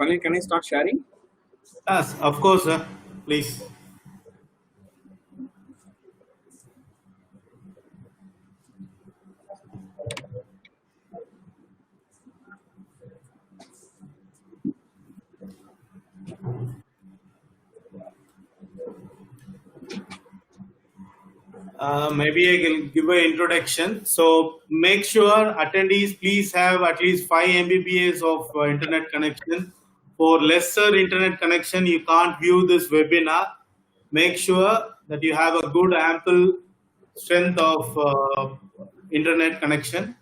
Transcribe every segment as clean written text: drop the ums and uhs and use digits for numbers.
Finally, can I start sharing? Yes, of course, sir. Please. Maybe I can give an introduction. So make sure attendees please have at least 5 Mbps of internet connection. For lesser internet connection, you can't view this webinar. Make sure that you have a good ample strength of internet connection.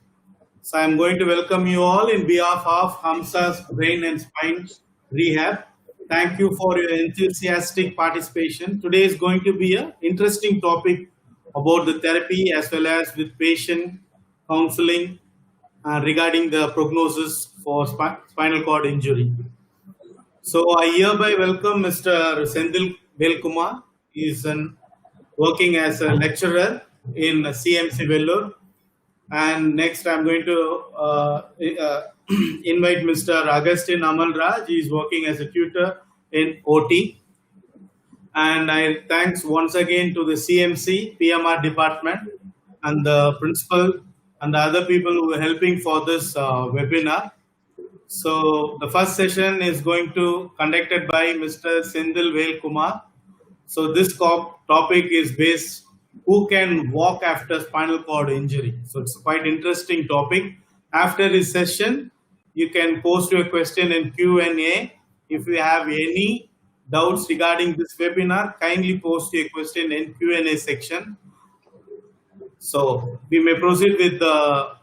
So I'm going to welcome you all in behalf of Hamsa's Brain and Spine Rehab. Thank you for your enthusiastic participation. Today is going to be an interesting topic about the therapy as well as with patient counseling regarding the prognosis for spinal cord injury. So I hereby welcome Mr. Senthil Velkumar. He is working as a lecturer in CMC Vellore. And next, I'm going to invite Mr. Augustin Amalraj. He is working as a tutor in OT. And I thanks once again to the CMC PMR department and the principal and the other people who are helping for this webinar. So the first session is going to conducted by Mr. Senthil Velkumar. So this topic is based who can walk after spinal cord injury. So it's quite interesting topic. After this session, you can post your question in Q&A. If you have any doubts regarding this webinar, kindly post your question in Q&A section. So we may proceed with the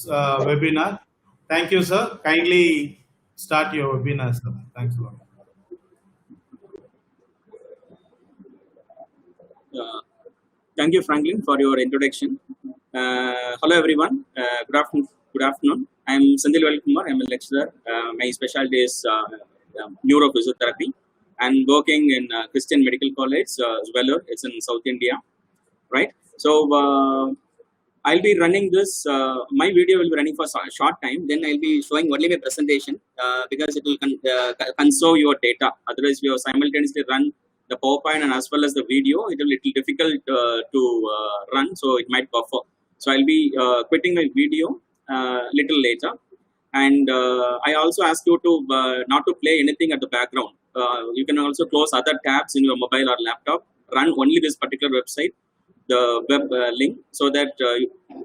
webinar. Thank you, sir. Kindly start your webinar, sir. Thanks a lot. Thank you, Franklin, for your introduction. Hello, everyone. Good afternoon. I'm Senthil Velkumar. I'm a lecturer. My specialty is neurophysiotherapy. I'm working in Christian Medical College, Vellore. It's in South India, right? So I'll be running this. My video will be running for a short time. Then I'll be showing only my presentation because it will conserve your data. Otherwise, we will simultaneously run the PowerPoint and as well as the video. It will be little difficult to run, so it might buffer. So I'll be quitting my video little later. And I also ask you to not to play anything at the background. You can also close other tabs in your mobile or laptop. Run only this particular website, the web link, so that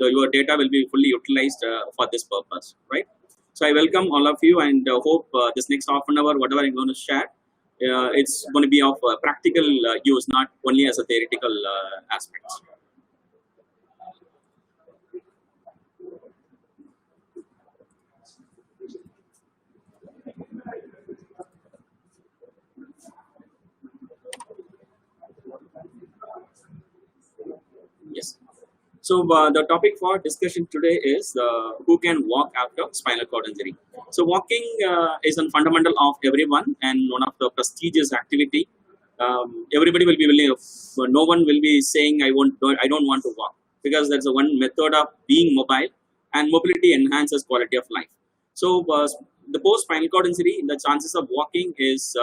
your data will be fully utilized for this purpose, right? So I welcome all of you and hope this next half an hour, whatever I'm going to share, it's going to be of practical use, not only as a theoretical aspects. Yes. So the topic for discussion today is who can walk after spinal cord injury. So walking is a fundamental of everyone and one of the prestigious activity. Everybody will be willing. No one will be saying I don't want to walk, because that's the one method of being mobile, and mobility enhances quality of life. So the post spinal cord injury, the chances of walking is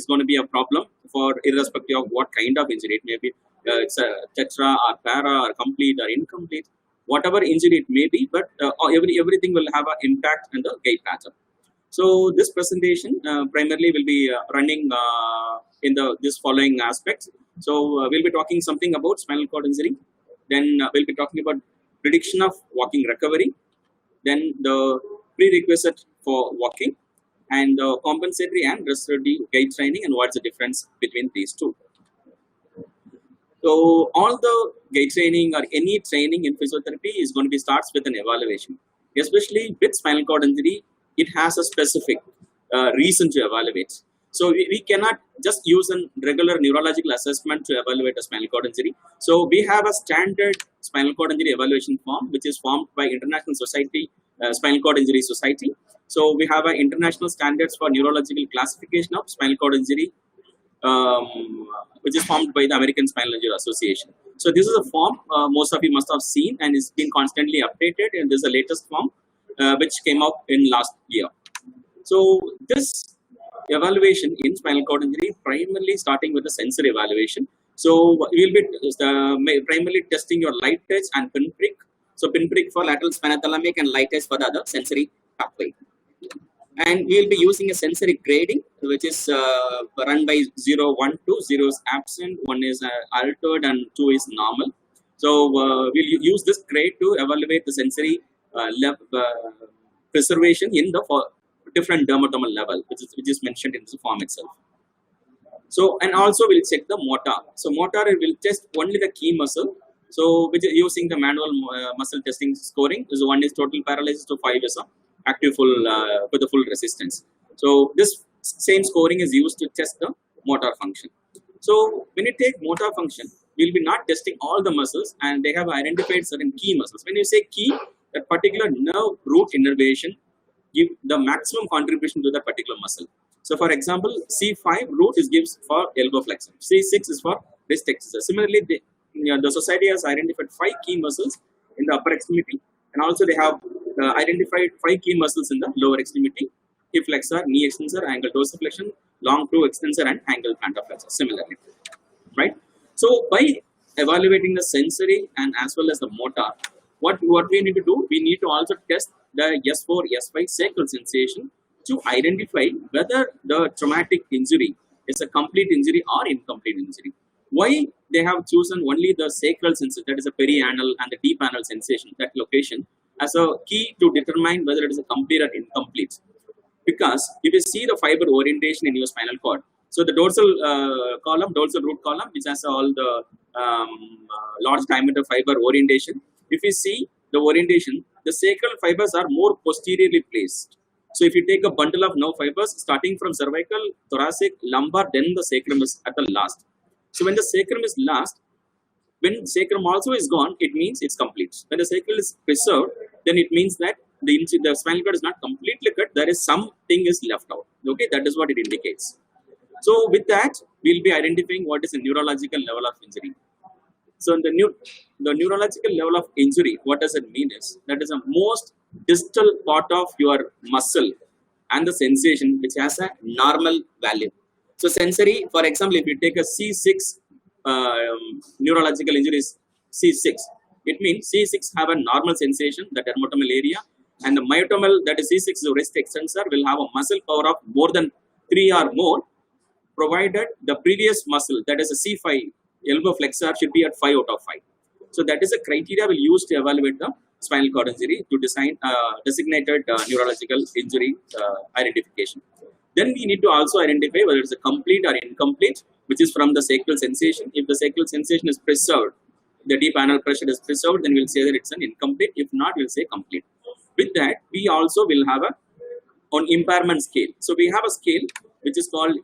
going to be a problem for irrespective of what kind of injury it may be. It's a tetra or para or complete or incomplete, whatever injury it may be, but everything will have an impact on the gait pattern. So this presentation primarily will be running in this following aspects. So we'll be talking something about spinal cord injury, then we'll be talking about prediction of walking recovery, then the prerequisite for walking, and compensatory and restorative gait training, and what's the difference between these two. So all the gait training or any training in physiotherapy is going to be starts with an evaluation. Especially with spinal cord injury, it has a specific reason to evaluate. So we cannot just use a regular neurological assessment to evaluate a spinal cord injury. So we have a standard spinal cord injury evaluation form, which is formed by International Society, Spinal Cord Injury Society. So we have international standards for neurological classification of spinal cord injury, which is formed by the American Spinal Injury Association. So this is a form most of you must have seen, and it's been constantly updated, and this is the latest form which came out in last year. So this evaluation in spinal cord injury, primarily starting with the sensory evaluation. So we will be primarily testing your light touch and pinprick. So pinprick for lateral spinothalamic and light touch for the other sensory pathway. And we will be using a sensory grading, which is run by 0, 1, 2. 0 is absent, 1 is altered, and 2 is normal. So we'll use this grade to evaluate the sensory preservation in the different dermatomal level, which is mentioned in the form itself. So, and also we'll check the motor. So motor will test only the key muscle. So which is using the manual muscle testing scoring. So 1 is total paralysis, to 5 is active full with the full resistance. So this same scoring is used to test the motor function. So when you take motor function, we'll be not testing all the muscles, and they have identified certain key muscles. When you say key, that particular nerve root innervation give the maximum contribution to that particular muscle. So for example, C5 root is gives for elbow flexor. C6 is for wrist exercise. Similarly, the society has identified 5 key muscles in the upper extremity, and also they have identified 5 key muscles in the lower extremity: hip flexor, knee extensor, ankle dorsiflexion, long toe extensor, and ankle plantar flexor. Similarly, right? So by evaluating the sensory and as well as the motor, what we need to do, we need to also test the S4, S5 sacral sensation to identify whether the traumatic injury is a complete injury or incomplete injury. Why they have chosen only the sacral sensation, that is a perianal and the deep anal sensation, that location, as a key to determine whether it is a complete or incomplete? Because if you see the fiber orientation in your spinal cord, so the dorsal column, dorsal root column, which has all the large diameter fiber orientation, if you see the orientation, the sacral fibers are more posteriorly placed. So if you take a bundle of nerve fibers starting from cervical, thoracic, lumbar, then the sacrum is at the last. So when the sacrum is last, when sacrum also is gone, it means it's complete. When the sacrum is preserved, then it means that the spinal cord is not completely cut. There is something is left out. Okay, that is what it indicates. So with that, we'll be identifying what is the neurological level of injury. So the neurological level of injury, what does it mean is that is the most distal part of your muscle and the sensation which has a normal value. So sensory, for example, if you take a C6 neurological injury is C6, it means C6 have a normal sensation, the dermatomal area, and the myotomal, that is C6, the wrist extensor, will have a muscle power of more than 3 or more, provided the previous muscle, that is a C5 elbow flexor, should be at 5 out of 5. So that is a criteria we'll use to evaluate the spinal cord injury to design designated neurological injury identification. Then we need to also identify whether it's a complete or incomplete, which is from the sacral sensation. If the sacral sensation is preserved, the deep anal pressure is preserved, then we'll say that it's an incomplete. If not, we'll say complete. With that, we also will have on impairment scale. So we have a scale which is called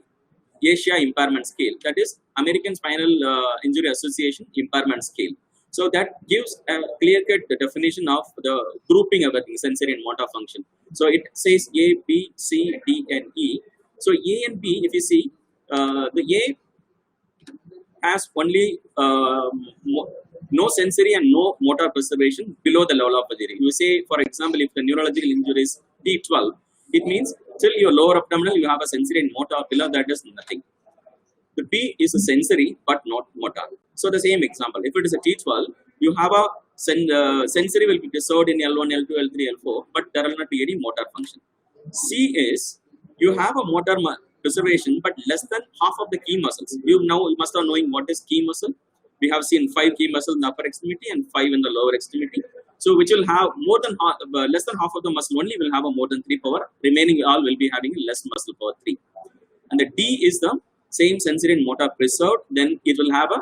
Asia Impairment Scale, that is American Spinal Injury Association Impairment Scale. So that gives a clear-cut definition of the grouping of everything, sensory and motor function. So it says A, B, C, D, and E. So A and B, if you see, the A has only no sensory and no motor preservation below the level of injury. You say, for example, if the neurological injury is T12, it means till your lower abdominal you have a sensory and motor, below that is nothing. The B is a sensory but not motor. So the same example, if it is a T12, you have a sensory will be preserved in L1, L2, L3, L4, but there will not be any motor function. C is you have a motor preservation but less than half of the key muscles. You must have knowing what is key muscle. We have seen 5 key muscles in the upper extremity and 5 in the lower extremity. So which will have more than less than half of the muscle only will have a more than 3 power. Remaining all will be having less muscle power 3. And the D is the same sensory and motor preserved. Then it will have a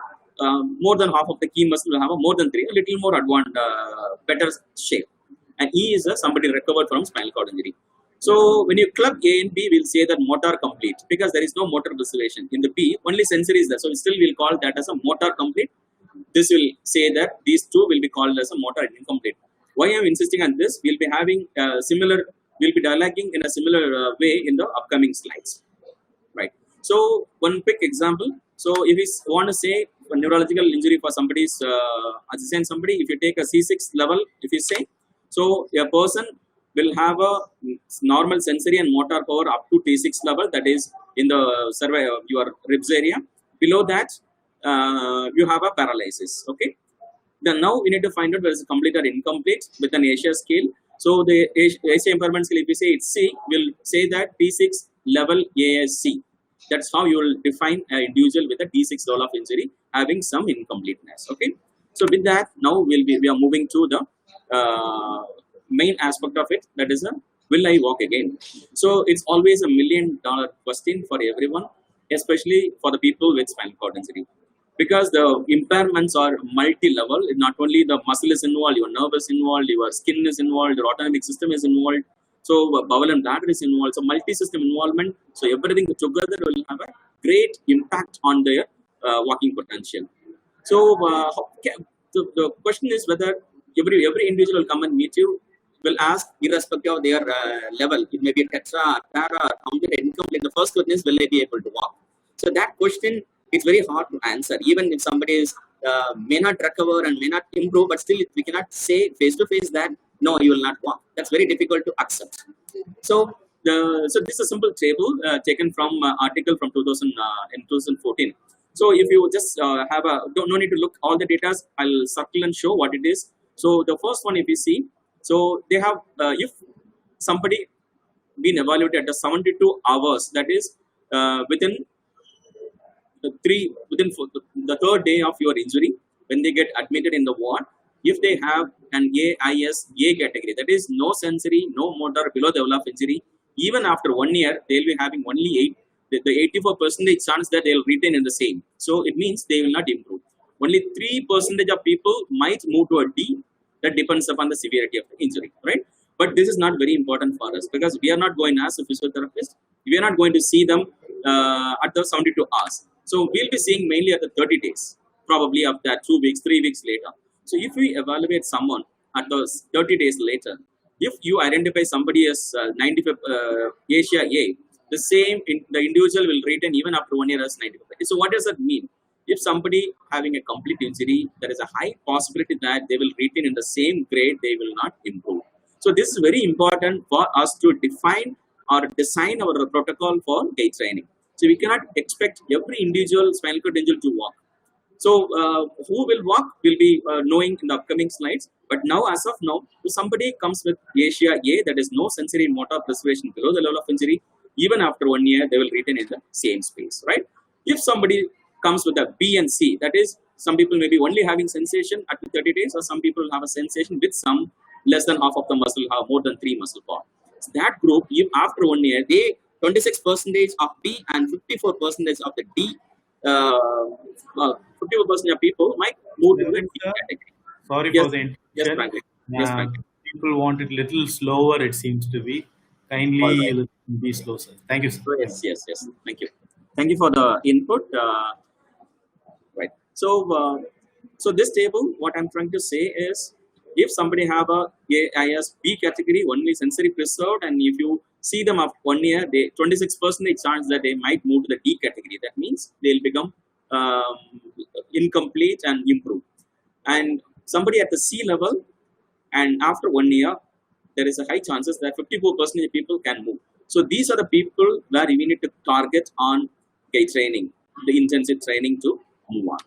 more than half of the key muscle will have a more than 3, a little more advanced, better shape. And E is somebody recovered from spinal cord injury. So when you club A and B, we'll say that motor complete because there is no motor preservation. In the B, only sensory is there. So still we'll call that as a motor complete. This will say that these two will be called as a motor incomplete. Why I'm insisting on this? We'll be having we'll be dialoguing in a similar way in the upcoming slides. Right. So one quick example. So if we want to say a neurological injury for somebody's, if you take a C6 level, if you say, so a person will have a normal sensory and motor power up to T6 level, that is in the your ribs area. Below that, you have a paralysis. Okay. Then now we need to find out whether it's complete or incomplete with an Asia scale. So the Asia impairment scale, if we say it's C, will say that T6 level ASC. That's how you will define an individual with a T6 level of injury having some incompleteness. Okay. So with that, now we are moving to the main aspect of it. That is, will I walk again? So it's always $1,000,000 question for everyone, especially for the people with spinal cord injury, because the impairments are multi-level. Not only the muscle is involved, your nerve is involved, your skin is involved, your autonomic system is involved, so bowel and bladder is involved, so multi-system involvement. So everything together will have a great impact on their walking potential. So the question is whether every individual will come and meet you, will ask irrespective of their level. It may be tetra, para, complete, incomplete. The first question is, will they be able to walk? So that question, it's very hard to answer. Even if somebody is may not recover and may not improve, but still we cannot say face to face that no, you will not walk. That's very difficult to accept. So this is a simple table taken from article from 2014. So if you just have no need to look all the data, I'll circle and show what it is. So the first one, if you see, so they have if somebody been evaluated at 72 hours, that is within the third day of your injury, when they get admitted in the ward, if they have an AIS-A category, that is no sensory, no motor, below the level of injury, even after 1 year, they'll be having only 84% chance that they'll retain in the same. So it means they will not improve. Only 3% of people might move to a D. That depends upon the severity of the injury, right? But this is not very important for us, because we are not going as a physiotherapist. We are not going to see them at the 72 hours. So we'll be seeing mainly at the 30 days, probably of that 2 weeks, 3 weeks later. So if we evaluate someone at those 30 days later, if you identify somebody as 95 Asia A, the same the individual will retain even after 1 year as 95. So what does that mean? If somebody having a complete injury, there is a high possibility that they will retain in the same grade, they will not improve. So this is very important for us to define or design our protocol for gait training. So we cannot expect every individual spinal cord injury to walk. So who will walk will be knowing in the upcoming slides. But now, as of now, if somebody comes with Asia A, that is no sensory motor preservation below the level of injury, even after 1 year, they will retain in the same space, right? If somebody comes with a B and C, that is, some people may be only having sensation at 30 days, or some people have a sensation with some less than half of the muscle, have more than 3 muscle power. So that group, if after 1 year, they 26% of B and 54% of the D, 54% of people might move to the D category. Sorry for the interruption. Yes, people want it a little slower, it seems to be. Kindly be slow, sir. Thank you, sir. Yes. Thank you. Thank you for the input. Right. So this table, what I'm trying to say is, if somebody have a AIS B category, only sensory preserved, and if you see them after 1 year, they 26% chance that they might move to the D category. That means they'll become incomplete and improve. And somebody at the C level, and after 1 year, there is a high chances that 54% of people can move. So these are the people where we need to target on gait training, the intensive training to move on.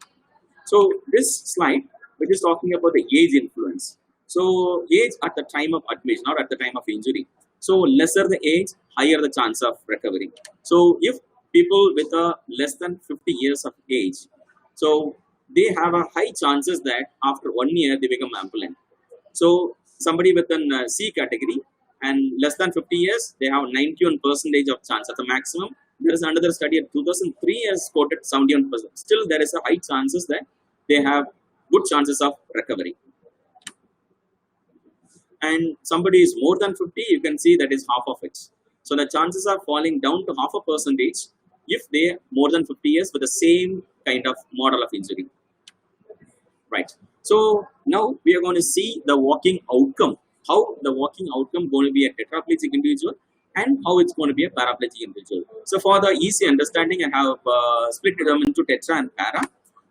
So this slide, which is talking about the age influence. So age at the time of admission, not at the time of injury. So lesser the age, higher the chance of recovery. So if people with a less than 50 years of age, so they have a high chances that after 1 year they become ambulant. So somebody with an C category and less than 50 years, they have 91% of chance at the maximum. There is another study of 2003 has quoted 71%. Still, there is a high chances that they have good chances of recovery. And somebody is more than 50, you can see that is half of it. So the chances are falling down to 0.5% if they are more than 50 years with the same kind of model of injury. Right. So now we are going to see the walking outcome. How the walking outcome going to be a tetraplegic individual and how it's going to be a paraplegic individual. So for the easy understanding, I have split them into tetra and para.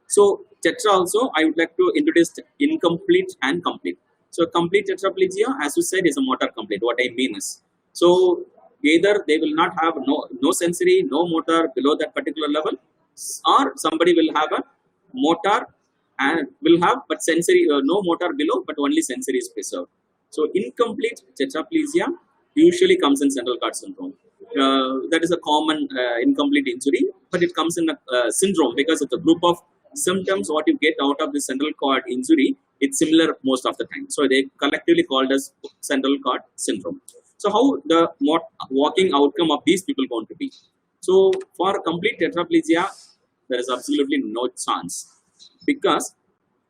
So tetra also, I would like to introduce incomplete and complete. So complete tetraplegia, as you said, is a motor complete. What I mean is, so either they will not have no sensory, no motor below that particular level, or somebody will have a motor and will have but sensory no motor below, but only sensory is preserved. So incomplete tetraplegia usually comes in central cord syndrome. That is a common incomplete injury, but it comes in a syndrome because of the group of symptoms what you get out of the central cord injury. It's similar most of the time. So they collectively called as central cord syndrome. So how the walking outcome of these people going to be? So for complete tetraplegia, there is absolutely no chance, because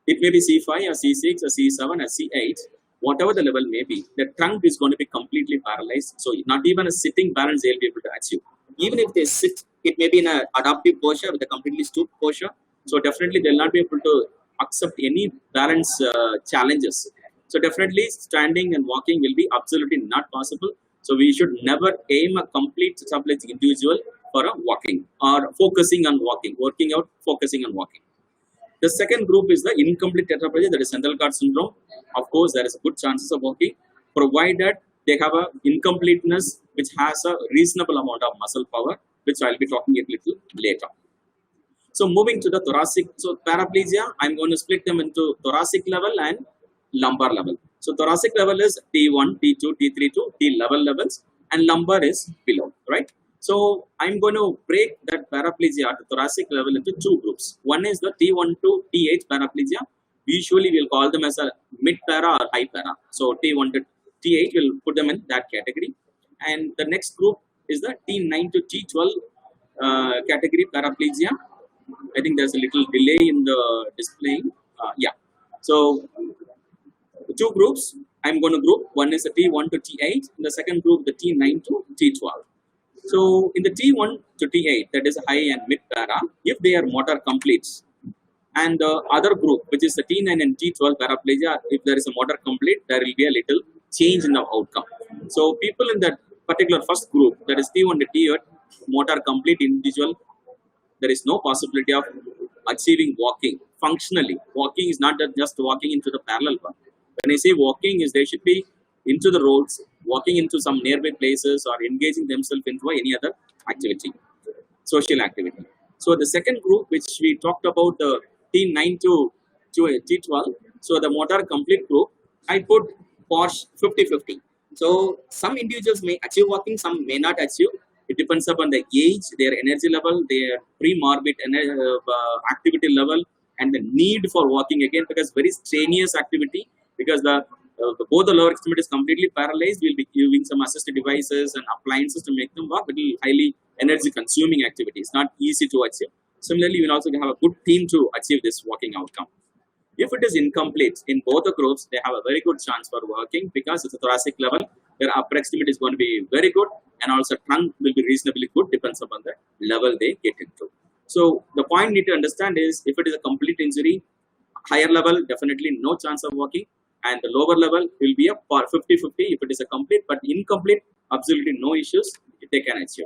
it may be C5 or C6 or C7 or C8, whatever the level may be, the trunk is going to be completely paralyzed. So not even a sitting balance they'll be able to achieve. Even if they sit, it may be in an adaptive posture with a completely stooped posture. So definitely they'll not be able to accept any balance challenges. So definitely standing and walking will be absolutely not possible. So we should never aim a complete tetraplegic individual for a walking or focusing on walking, working out, focusing on walking. The second group is the incomplete tetraplegia, that is central cord syndrome. Of course, there is a good chances of walking, provided they have a incompleteness which has a reasonable amount of muscle power, which I'll be talking a little later. So moving to the thoracic, so paraplegia, I'm going to split them into thoracic level and lumbar level. So thoracic level is T1, T2, T3 to T level levels, and lumbar is below, right? So I'm going to break that paraplegia at the thoracic level into two groups. One is the T1 to T8 paraplegia. Usually we'll call them as a mid para or high para. So T1 to T8, we'll put them in that category. And the next group is the T9 to T12 category paraplegia. I think there's a little delay in the displaying. Yeah. So the two groups I'm going to group. One is the T1 to T8, and the second group the T9 to T12. So in the T1 to T8, that is high and mid para, if they are motor completes, and the other group, which is the T9 and T12 paraplegia, if there is a motor complete, there will be a little change in the outcome. So people in that particular first group, that is T1 to T8, motor complete individual, there is no possibility of achieving walking functionally. Walking is not just walking into the parallel path. When I say walking, is they should be into the roads, walking into some nearby places, or engaging themselves into any other activity, social activity. So the second group, which we talked about, the T9 to T12, so the motor complete group, I put Porsche 50-50. So some individuals may achieve walking, some may not achieve. It depends upon the age, their energy level, their pre-morbid activity level, and the need for walking again, because very strenuous activity, because both the lower extremity is completely paralyzed. We'll be using some assisted devices and appliances to make them work, but it will highly energy consuming activity. It's not easy to achieve. Similarly, you will also have a good team to achieve this walking outcome. If it is incomplete in both the groups, they have a very good chance for working, because it's a thoracic level. Their upper extremity is going to be very good, and also trunk will be reasonably good, depends upon the level they get into. So the point you need to understand is, if it is a complete injury, higher level, definitely no chance of walking, and the lower level will be a 50-50 if it is a complete, but incomplete, absolutely no issues, they can achieve.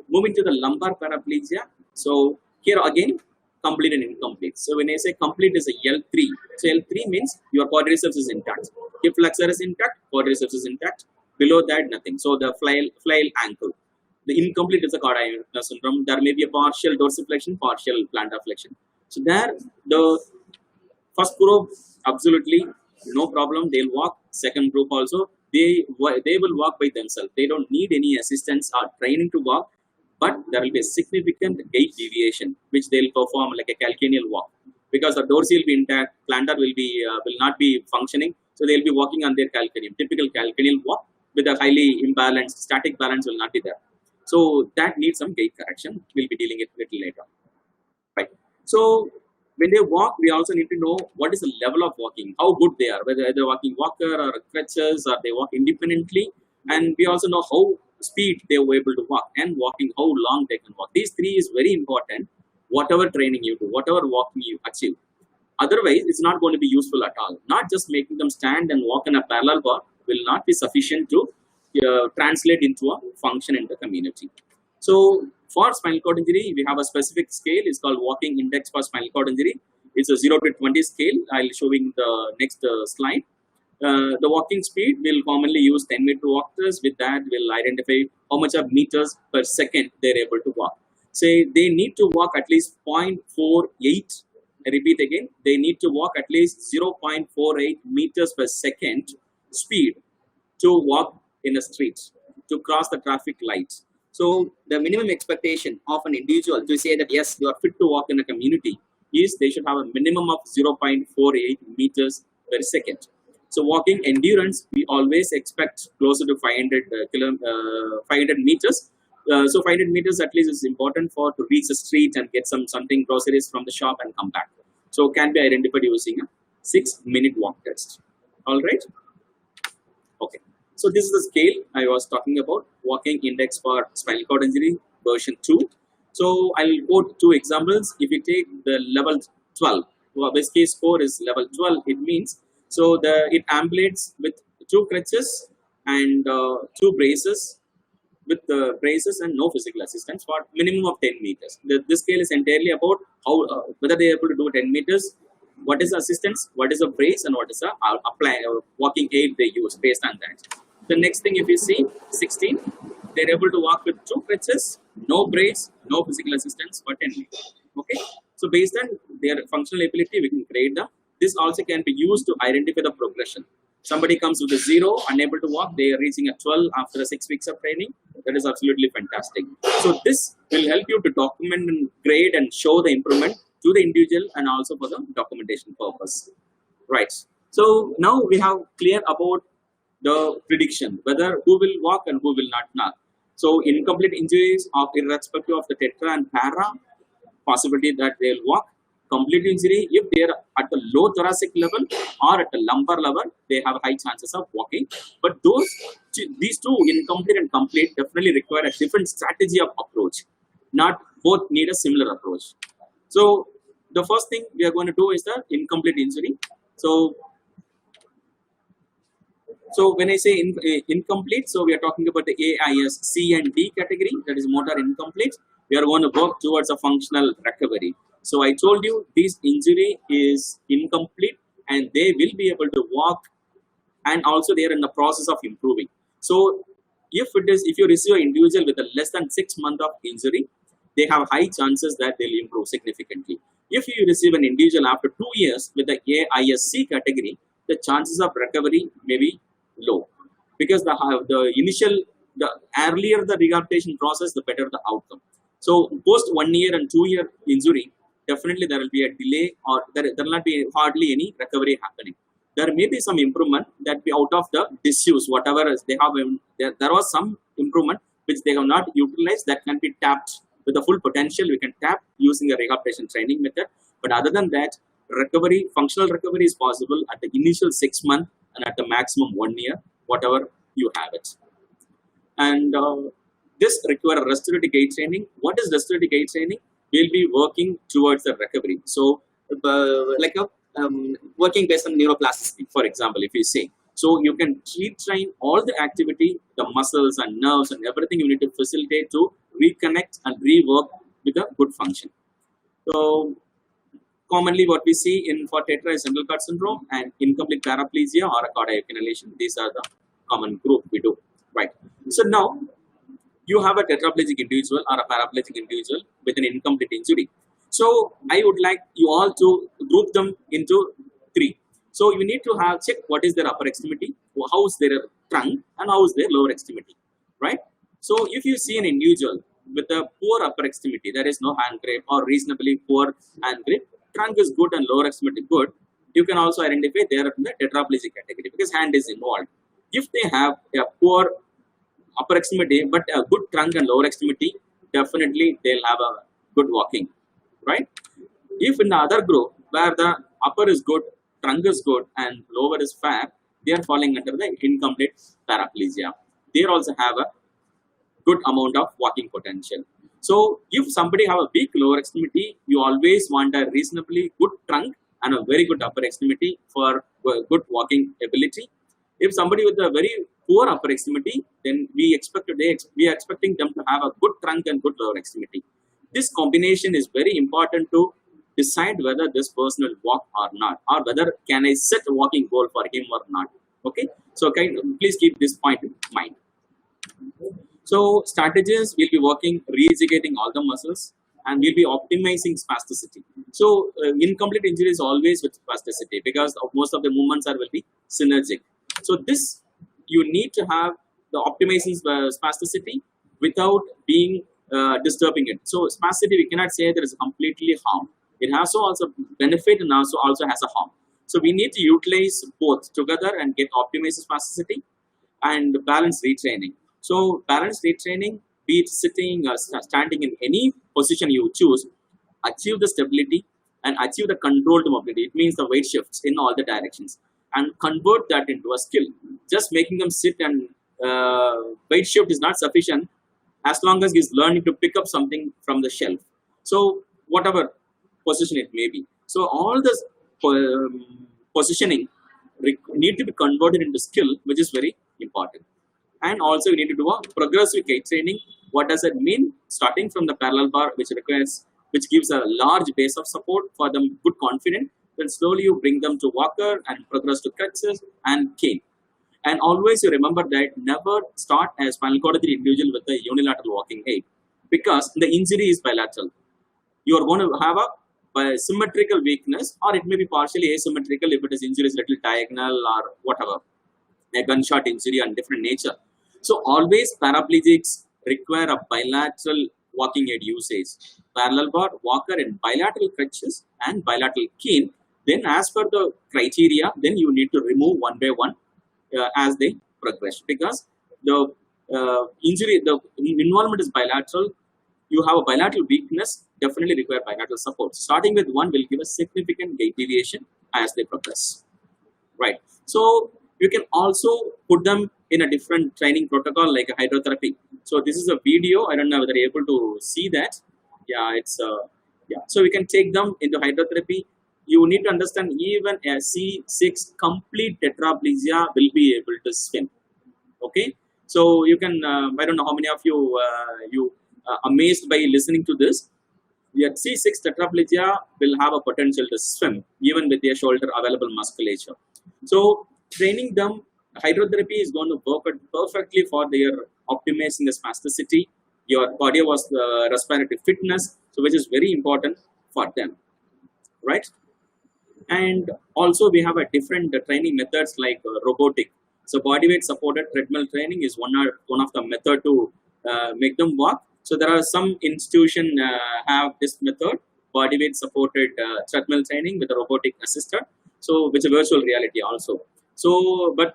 Moving to the lumbar paraplegia. So here again, complete and incomplete. So when I say complete is a L3. So L3 means your quadriceps is intact. Hip flexor is intact, quadriceps is intact. Below that, nothing. So the flail ankle. The incomplete is a cardiac syndrome. There may be a partial dorsiflexion, partial plantar flexion. So there, the first group, absolutely no problem. They'll walk. Second group also, they will walk by themselves. They don't need any assistance or training to walk. But there will be a significant gait deviation, which they'll perform like a calcaneal walk, because the dorsal will be intact, plantar will not be functioning, so they'll be walking on their calcaneum, typical calcaneal walk with a highly imbalanced, static balance will not be there. So that needs some gait correction. We'll be dealing it a little later. Right. So when they walk, we also need to know what is the level of walking, how good they are, whether they're walking walker or crutches, or they walk independently, and we also know how speed they were able to walk, and walking how long they can walk. These three is very important, whatever training you do, whatever walking you achieve. Otherwise, it's not going to be useful at all. Not just making them stand and walk in a parallel walk will not be sufficient to translate into a function in the community. So for spinal cord injury, we have a specific scale. It's called walking index for spinal cord injury. It's a 0 to 20 scale. I'll show in the next slide. The walking speed, we'll commonly use 10 meter walkers. With that, we'll identify how much of meters per second they're able to walk. Say they need to walk at least 0.48. I repeat again, they need to walk at least 0.48 meters per second speed to walk in a street, to cross the traffic lights. So the minimum expectation of an individual to say that yes, you are fit to walk in a community is they should have a minimum of 0.48 meters per second. So walking endurance, we always expect closer to 500 meters. So 500 meters at least is important for to reach the street and get something groceries from the shop and come back. So can be identified using a 6-minute walk test. All right. Okay. So this is the scale I was talking about, walking index for spinal cord injury version 2. So I'll quote 2 examples. If you take the level 12, best case score is level 12. It means it ambulates with 2 crutches and 2 braces, with the braces and no physical assistance for minimum of 10 meters. This scale is entirely about how whether they are able to do 10 meters, what is assistance, what is a brace, and what is a walking aid they use based on that. The next thing, if you see 16, they're able to walk with 2 crutches, no brace, no physical assistance for 10 meters. Okay, so based on their functional ability, we can grade them. This also can be used to identify the progression. Somebody comes with a 0, unable to walk, they are reaching a 12 after 6 weeks of training. That is absolutely fantastic. So this will help you to document and grade and show the improvement to the individual and also for the documentation purpose. Right. So now we have clear about the prediction, whether who will walk and who will not. So incomplete injuries of irrespective of the tetra and para, possibility that they will walk. Complete injury, if they are at the low thoracic level or at the lumbar level, they have high chances of walking. But these 2, incomplete and complete, definitely require a different strategy of approach. Not both need a similar approach. So the first thing we are going to do is the incomplete injury. So when I say incomplete, so we are talking about the AIS C and D category, that is motor incomplete. We are going to work towards a functional recovery. So I told you this injury is incomplete and they will be able to walk, and also they are in the process of improving. So if you receive an individual with a less than 6 months of injury, they have high chances that they will improve significantly. If you receive an individual after 2 years with the AISC category, the chances of recovery may be low, because the earlier the rehabilitation process, the better the outcome. So post 1 year and 2 year injury, definitely there will be a delay, or there will not be hardly any recovery happening. There may be some improvement that be out of the disuse, whatever they have. There was some improvement which they have not utilized, that can be tapped with the full potential. We can tap using a rehabilitation training method. But other than that, recovery, functional recovery is possible at the initial 6 months and at the maximum 1 year, whatever you have it. And this requires restorative gait training. What is restorative gait training? We'll be working towards the recovery. So working based on neuroplasticity, for example, if you say. So you can retrain all the activity, the muscles and nerves and everything you need to facilitate to reconnect and rework with a good function. So commonly what we see for tetra is Senthil cord syndrome and incomplete paraplegia or a cardiac annihilation. These are the common group we do. Right. So now you have a tetraplegic individual or a paraplegic individual with an incomplete injury. So I would like you all to group them into 3. So you need to check what is their upper extremity, how is their trunk, and how is their lower extremity, right? So if you see an individual with a poor upper extremity, there is no hand grip or reasonably poor hand grip, trunk is good and lower extremity good, you can also identify they are in the tetraplegic category because hand is involved. If they have a poor upper extremity but a good trunk and lower extremity, definitely they'll have a good walking, right? If in the other group where the upper is good, trunk is good and lower is fat, they are falling under the incomplete paraplegia. They also have a good amount of walking potential. So if somebody have a weak lower extremity, you always want a reasonably good trunk and a very good upper extremity for good walking ability. If somebody with a very poor upper extremity, then we are expecting them to have a good trunk and good lower extremity. This combination is very important to decide whether this person will walk or not, or whether can I set a walking goal for him or not. Okay, so please keep this point in mind. So strategies will be working, re-educating all the muscles, and we'll be optimizing spasticity. So incomplete injury is always with spasticity because most of the movements will be synergic. So this you need to have the optimizing spasticity without being disturbing it. So spasticity we cannot say there is completely harm. It has also benefit and also has a harm. So we need to utilize both together and get optimized spasticity and balance retraining. So balance retraining, be it sitting or standing in any position you choose, achieve the stability and achieve the controlled mobility. It means the weight shifts in all the directions and convert that into a skill. Just making them sit and weight shift is not sufficient as long as he's learning to pick up something from the shelf. So whatever position it may be. So all this positioning need to be converted into skill, which is very important. And also we need to do a progressive gait training. What does it mean? Starting from the parallel bar, which gives a large base of support for them, good confidence. Then slowly you bring them to walker and progress to crutches and cane. And always you remember that never start a spinal cord injury individual with a unilateral walking aid, because the injury is bilateral. You are going to have a symmetrical weakness, or it may be partially asymmetrical if it is injury is little diagonal or whatever, a gunshot injury and different nature. So always paraplegics require a bilateral walking aid usage, parallel bar, walker, and bilateral crutches and bilateral cane. Then as per the criteria, then you need to remove one by one as they progress, because the injury, the involvement is bilateral. You have a bilateral weakness, definitely require bilateral support. Starting with one will give a significant gait deviation as they progress. Right. So you can also put them in a different training protocol like a hydrotherapy. So this is a video. I don't know whether you're able to see that. Yeah, it's yeah. So we can take them into hydrotherapy. You need to understand even a C6 complete tetraplegia will be able to swim. Okay. So you can. I don't know how many of you amazed by listening to this. Yet C6 tetraplegia will have a potential to swim even with their shoulder available musculature. So training them, hydrotherapy is going to work perfectly for their optimizing the spasticity, your cardiovascular respiratory fitness, so which is very important for them, right? And also we have a different training methods like robotic. So bodyweight supported treadmill training is one of the method to make them walk. So there are some institutions have this method, bodyweight supported treadmill training with a robotic assistant. So which is virtual reality also. So, but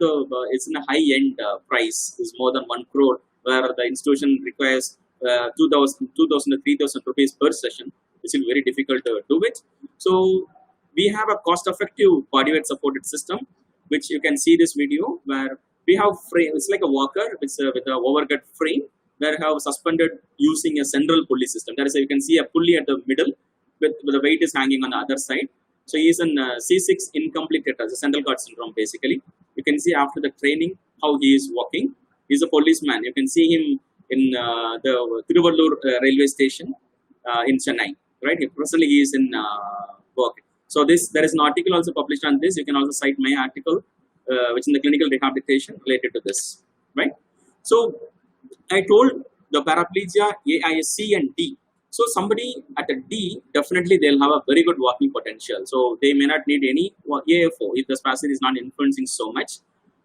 it's in a high-end price, is more than 1 crore, where the institution requires 2,000 to 3,000 rupees per session. It's very difficult to do it. So we have a cost-effective bodyweight supported system, which you can see this video where we have frame. It's like a walker with an overcut frame, where I have suspended using a central pulley system. That is, you can see a pulley at the middle with the weight is hanging on the other side. So he is in C6 incomplete tetra, Senthil Cord syndrome basically. You can see after the training how he is walking. He is a policeman. You can see him in the Vellore railway station in Chennai. Right? Presently he is in work. So there is an article also published on this. You can also cite my article, which is in the clinical rehabilitation related to this. Right? So I told the paraplegia A, I, C, and D. So somebody at a D, definitely they'll have a very good walking potential. So they may not need any AFO if the spasticity is not influencing so much.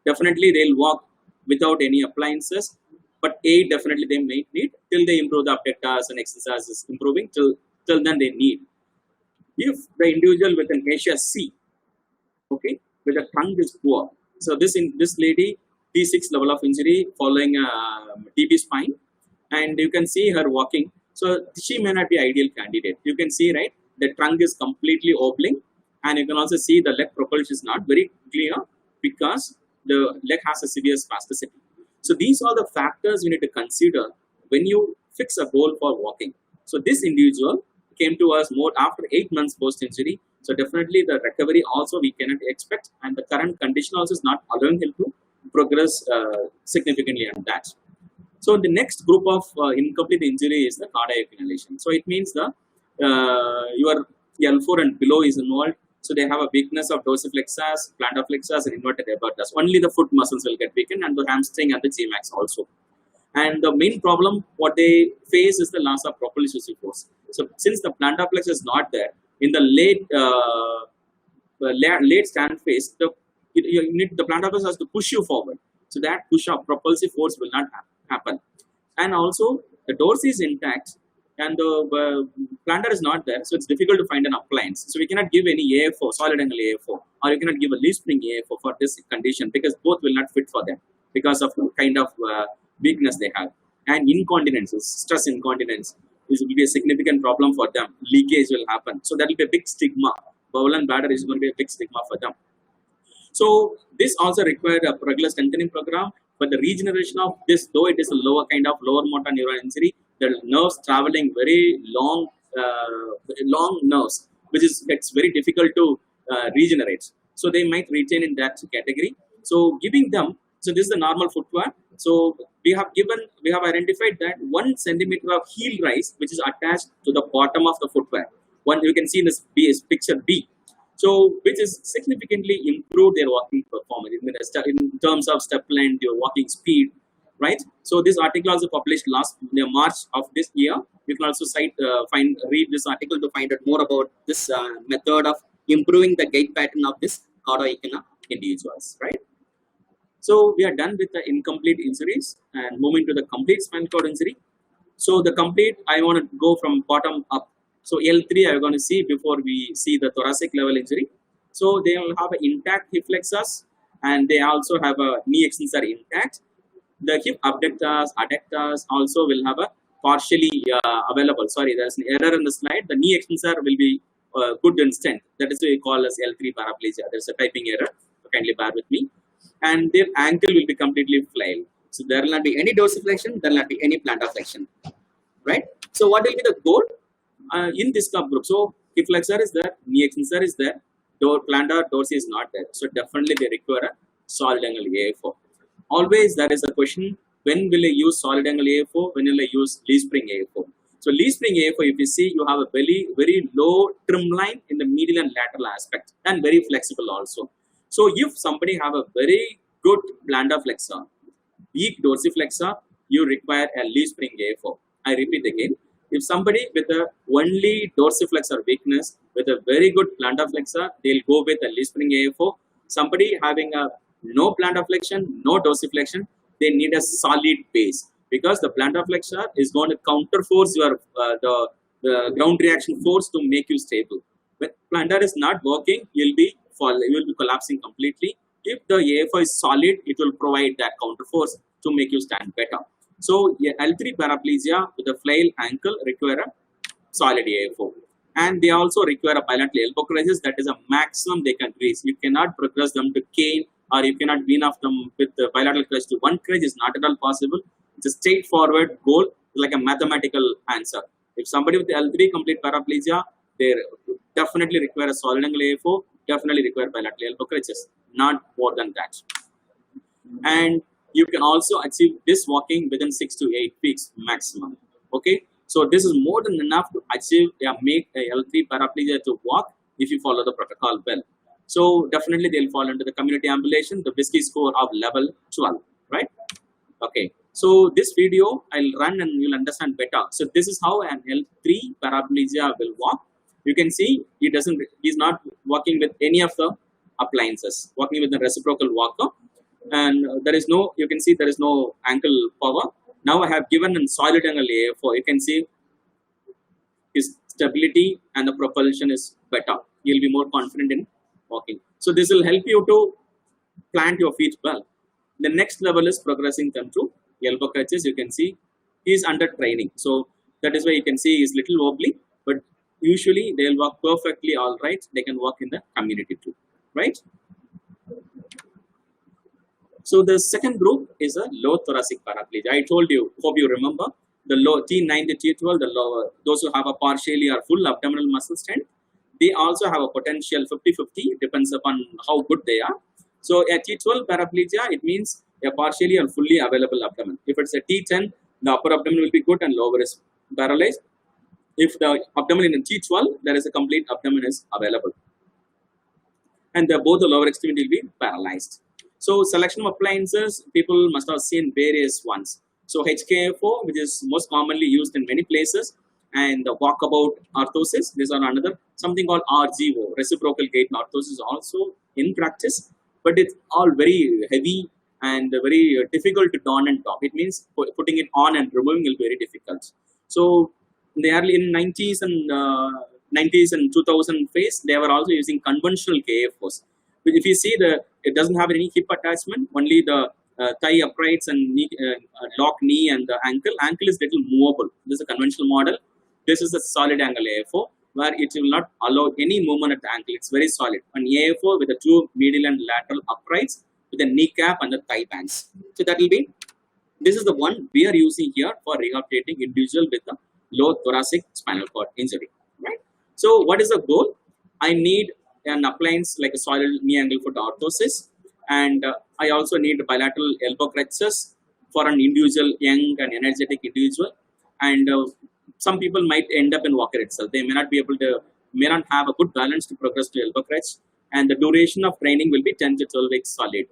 Definitely they'll walk without any appliances. But A, definitely they may need till they improve the abductors and exercises improving. Till then they need. If the individual with an Asia C, okay, with the tongue is poor. So this lady, T6 level of injury following DB spine, and you can see her walking. So she may not be ideal candidate. You can see, right, the trunk is completely opening, and you can also see the leg propulsion is not very clear because the leg has a severe spasticity. So these are the factors you need to consider when you fix a goal for walking. So this individual came to us more after 8 months post-injury. So definitely the recovery also we cannot expect, and the current condition also is not allowing him to progress significantly on that. So the next group of incomplete injury is the cardiac inhalation. So it means the your L4 and below is involved. So they have a weakness of dorsiflexors, plantar flexors, and inverted aortas. Only the foot muscles will get weakened, and the hamstring and the G-max also. And the main problem, what they face is the loss of propulsive force. So since the plantar flexor is not there, in the late stand phase, the plantar flexor has to push you forward. So that push of propulsive force will not happen. And also the dorsal is intact and the plantar is not there, so it's difficult to find an appliance. So we cannot give any AFO, solid angle AFO, or you cannot give a leaf spring AFO for this condition because both will not fit for them because of the kind of weakness they have. And incontinence, stress incontinence, this will be a significant problem for them. Leakage will happen. So that will be a big stigma. Bowel and bladder is going to be a big stigma for them. So this also required a regular strengthening program. But the regeneration of this, though it is a lower kind of lower motor neuron injury, the nerves traveling very long nerves, which is it's very difficult to regenerate. So they might retain in that category. So giving them, so this is the normal footwear. So we have identified that 1 centimeter of heel rise, which is attached to the bottom of the footwear. One you can see in this picture B. So, which is significantly improved their walking performance in terms of step length, your walking speed, right? So, this article also published last March of this year. You can also read this article to find out more about this method of improving the gait pattern of this cauda-equina individuals, right? So, we are done with the incomplete injuries and moving to the complete spinal cord injury. So, the complete, I want to go from bottom up. So L3 I'm going to see before we see the thoracic level injury. So they will have an intact hip flexors and they also have a knee extensor intact. The hip abductors, adductors also will have a partially available. Sorry, there's an error in the slide. The knee extensor will be good in strength. That is what we call as L3 paraplegia. There's a typing error. So kindly bear with me. And their ankle will be completely flail. So there will not be any dorsiflexion. There will not be any plantar flexion. Right? So what will be the goal? In this subgroup, so hip flexor is there, knee extensor is there, plantar dorsal is not there. So definitely they require a solid angle AFO. Always there is a question: when will I use solid angle AFO? When will I use leaf spring AFO? So leaf spring AFO, if you see, you have a very low trim line in the medial and lateral aspect, and very flexible also. So if somebody have a very good plantar flexor, weak dorsiflexor, you require a leaf spring AFO. I repeat again. If somebody with a only dorsiflexor weakness with a very good plantar flexor, they'll go with a leaf spring AFO. Somebody having a no plantar flexion, no dorsiflexion, they need a solid base because the plantar flexor is going to counterforce your the ground reaction force to make you stable. When plantar is not working, you will be collapsing completely. If the AFO is solid, it will provide that counterforce to make you stand better. So L3 paraplegia with a flail ankle require a solid AFO. And they also require a bilateral elbow crutches. That is a maximum they can reach. You cannot progress them to cane or you cannot wean off them with the bilateral crutch to one crutch is not at all possible. It's a straightforward goal, like a mathematical answer. If somebody with L3 complete paraplegia, they definitely require a solid angle AFO, definitely require bilateral elbow crutches, not more than that. And you can also achieve this walking within 6 to 8 weeks maximum. Okay, so this is more than enough to achieve make a L3 paraplegia to walk if you follow the protocol well. So definitely they'll fall into the community ambulation, the whiskey score of level 12, right? Okay, so this video I'll run and you'll understand better. So this is how an L3 paraplegia will walk. You can see he's not walking with any of the appliances, walking with the reciprocal walker. And there is no, you can see there is no ankle power. Now I have given a solid angle AFO. You can see his stability and the propulsion is better. You'll be more confident in walking. So this will help you to plant your feet well. The next level is progressing them to elbow crutches. You can see he is under training. So that is why you can see he is little wobbly, but usually they will walk perfectly all right. They can walk in the community too, right? So the second group is a low thoracic paraplegia. I told you, hope you remember, the low T9 to T12, the lower, those who have a partially or full abdominal muscle strength, they also have a potential 50-50, depends upon how good they are. So a T12 paraplegia, it means a partially or fully available abdomen. If it's a T10, the upper abdomen will be good and lower is paralyzed. If the abdomen in T12, there is a complete abdomen is available. And both the lower extremity will be paralyzed. So selection of appliances, people must have seen various ones. So HKFO, which is most commonly used in many places, and the walkabout orthosis. These are another something called RGO, reciprocal gait orthosis, also in practice, but it's all very heavy and very difficult to don and doff. It means putting it on and removing will be very difficult. So in the early in 90s and 2000 phase, they were also using conventional KFOs. But if you see it doesn't have any hip attachment, only the thigh uprights and knee, lock knee and the ankle. Ankle is little movable. This is a conventional model. This is a solid angle AFO, where it will not allow any movement at the ankle. It's very solid. An AFO with the two medial and lateral uprights with the kneecap and the thigh bands. So that will be, this is the one we are using here for rehabilitating individual with the low thoracic spinal cord injury. Right. So what is the goal? I need an appliance like a solid knee angle foot orthosis, and I also need bilateral elbow crutches for an individual young and energetic individual. And some people might end up in walker itself. They may not have a good balance to progress to elbow crutch, and the duration of training will be 10 to 12 weeks solid.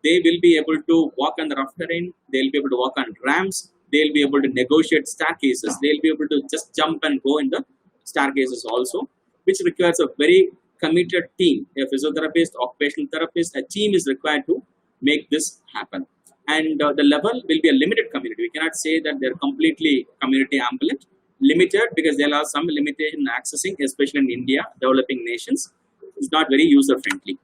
They will be able to walk on the rough terrain. They'll be able to walk on ramps. They'll be able to negotiate staircases. They'll be able to just jump and go in the staircases also, which requires a very committed team, a physiotherapist, occupational therapist. A team is required to make this happen. And the level will be a limited community. We cannot say that they're completely community ambulant. Limited because there are some limitation in accessing, especially in India, developing nations. It's not very user friendly,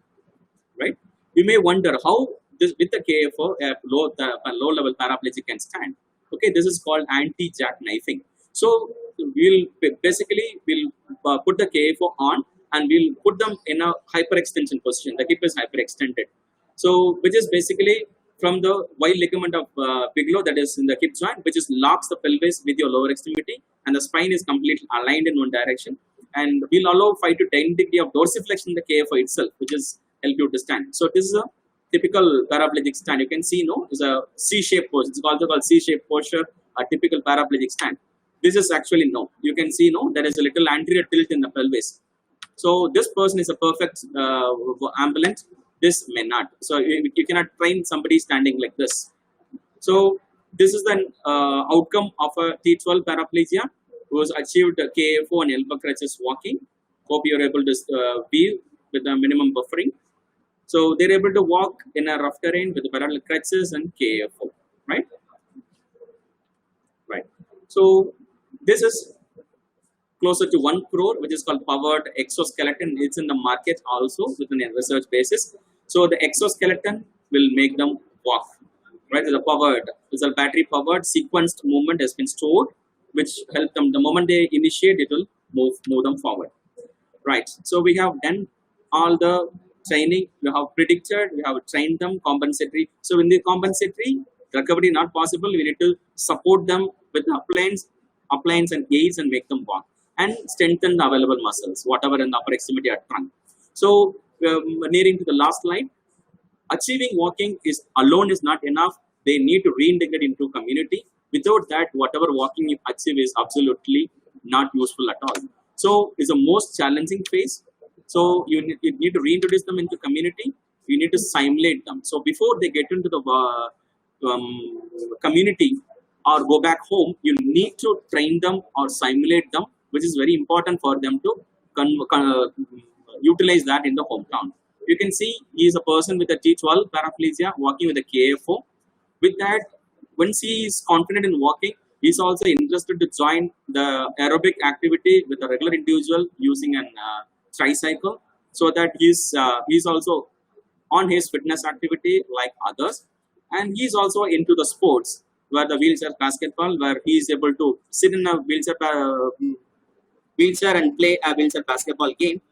right? You may wonder how this with the KFO, low level paraplegic can stand. Okay, this is called anti-jackknifing. So we'll put the KFO on, and we'll put them in a hyperextension position. The hip is hyperextended. So which is basically from the wide ligament of Bigelow, that is in the hip joint, which is locks the pelvis with your lower extremity, and the spine is completely aligned in one direction. And we'll allow 5 to 10 degree of dorsiflexion in the KFO itself, which is help you to stand. So this is a typical paraplegic stand. You can see, is a C-shaped pose. It's also called C-shaped posture, a typical paraplegic stand. This is actually you can see, there is a little anterior tilt in the pelvis. So this person is a perfect ambulant. This may not. So you cannot train somebody standing like this. So this is the outcome of a T12 paraplegia who has achieved KFO and elbow crutches walking. Hope you are able to view with the minimum buffering. So they're able to walk in a rough terrain with the bilateral crutches and KFO, right? Right. So this is closer to 1 crore, which is called powered exoskeleton. It's in the market also within a research basis. So the exoskeleton will make them walk, right? It's a battery powered sequenced movement has been stored, which help them. The moment they initiate, it will move them forward, right? So we have done all the training. We have predicted. We have trained them compensatory. So in the compensatory recovery not possible, we need to support them with appliance and aids and make them walk, and strengthen the available muscles, whatever in the upper extremity or trunk. So nearing to the last line, achieving walking alone is not enough. They need to reintegrate into community. Without that, whatever walking you achieve is absolutely not useful at all. So it's the most challenging phase. So you need to reintroduce them into community. You need to simulate them. So before they get into the community or go back home, you need to train them or simulate them, which is very important for them to utilize that in the hometown. You can see he is a person with a T12 paraplegia walking with a KFO. With that, once he is confident in walking, he is also interested to join the aerobic activity with a regular individual using a tricycle, so that he is also on his fitness activity like others. And he is also into the sports, where the wheelchair basketball, where he is able to sit in a wheelchair and play a wheelchair basketball game,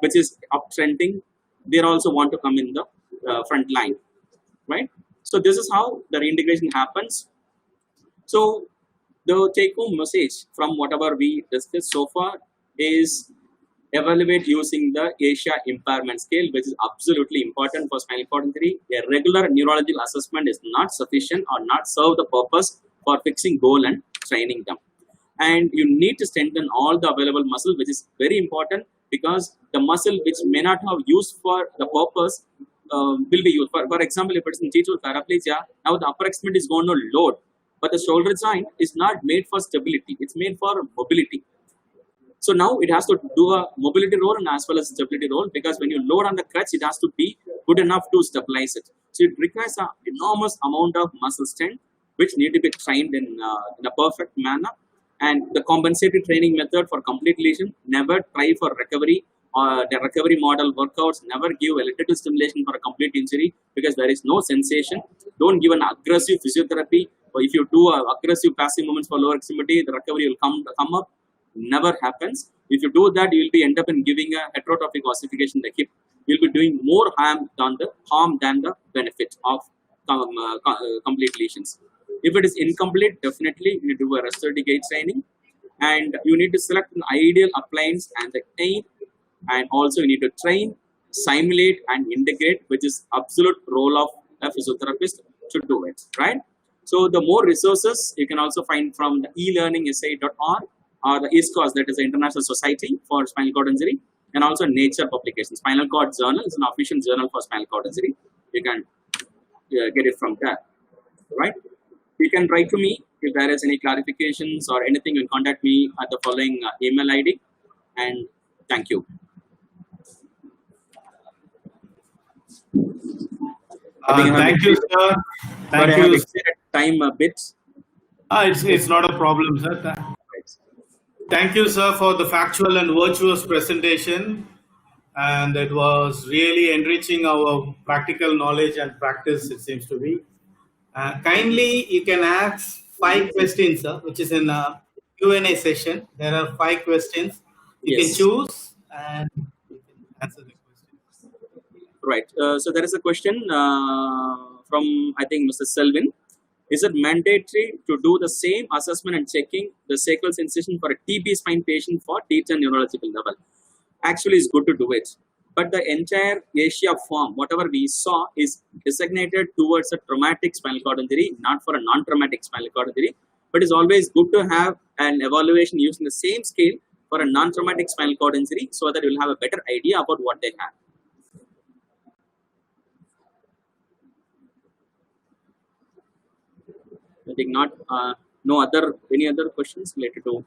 which is uptrending. They also want to come in the front line, right? So this is how the reintegration happens. So the take-home message from whatever we discussed so far is evaluate using the Asia Impairment Scale, which is absolutely important for spinal cord injury. A regular neurological assessment is not sufficient or not serve the purpose for fixing goal and training them. and you need to strengthen all the available muscle, which is very important because the muscle which may not have used for the purpose will be used. For example, if it's in tetraplegia, now the upper extremity is going to load, but the shoulder joint is not made for stability; it's made for mobility. So now it has to do a mobility role and as well as stability role, because when you load on the crutch, it has to be good enough to stabilize it. So it requires an enormous amount of muscle strength, which need to be trained in a perfect manner. And the compensatory training method for complete lesion, never try for recovery or the recovery model workouts, never give electrical stimulation for a complete injury because there is no sensation. Don't give an aggressive physiotherapy. Or if you do aggressive passive movements for lower extremity, the recovery will come up. Never happens. If you do that, you will be end up in giving a heterotrophic ossification in the hip. You'll be doing more harm than the benefit of complete lesions. If it is incomplete, definitely you do a restorative gait training, and you need to select an ideal appliance and the aid, and also you need to train, simulate, and integrate, which is absolute role of a physiotherapist to do it, right? So the more resources you can also find from the elearningsA.org or the ISCOS, that is the International Society for Spinal Cord Injury, and also Nature publications. Spinal Cord Journal is an official journal for spinal cord injury. You can get it from there, right? You can write to me if there is any clarifications or anything. You can contact me at the following email ID, and thank you. Thank you, sir. Thank you. I have extended time a bit. It's not a problem, sir. Thank you, sir, for the factual and virtuous presentation. And it was really enriching our practical knowledge and practice, it seems to be. Kindly, you can ask 5 questions, sir, which is in a Q&A session. There are 5 questions. You can choose and you can answer the questions. Right. So there is a question from, I think, Mr. Selvin. Is it mandatory to do the same assessment and checking the sacral sensation for a TB spine patient for T10 neurological level? Actually, it's good to do it. But the entire Asia form, whatever we saw, is designated towards a traumatic spinal cord injury, not for a non-traumatic spinal cord injury. But it's always good to have an evaluation using the same scale for a non-traumatic spinal cord injury so that you'll have a better idea about what they have. I think not. Any other questions related to?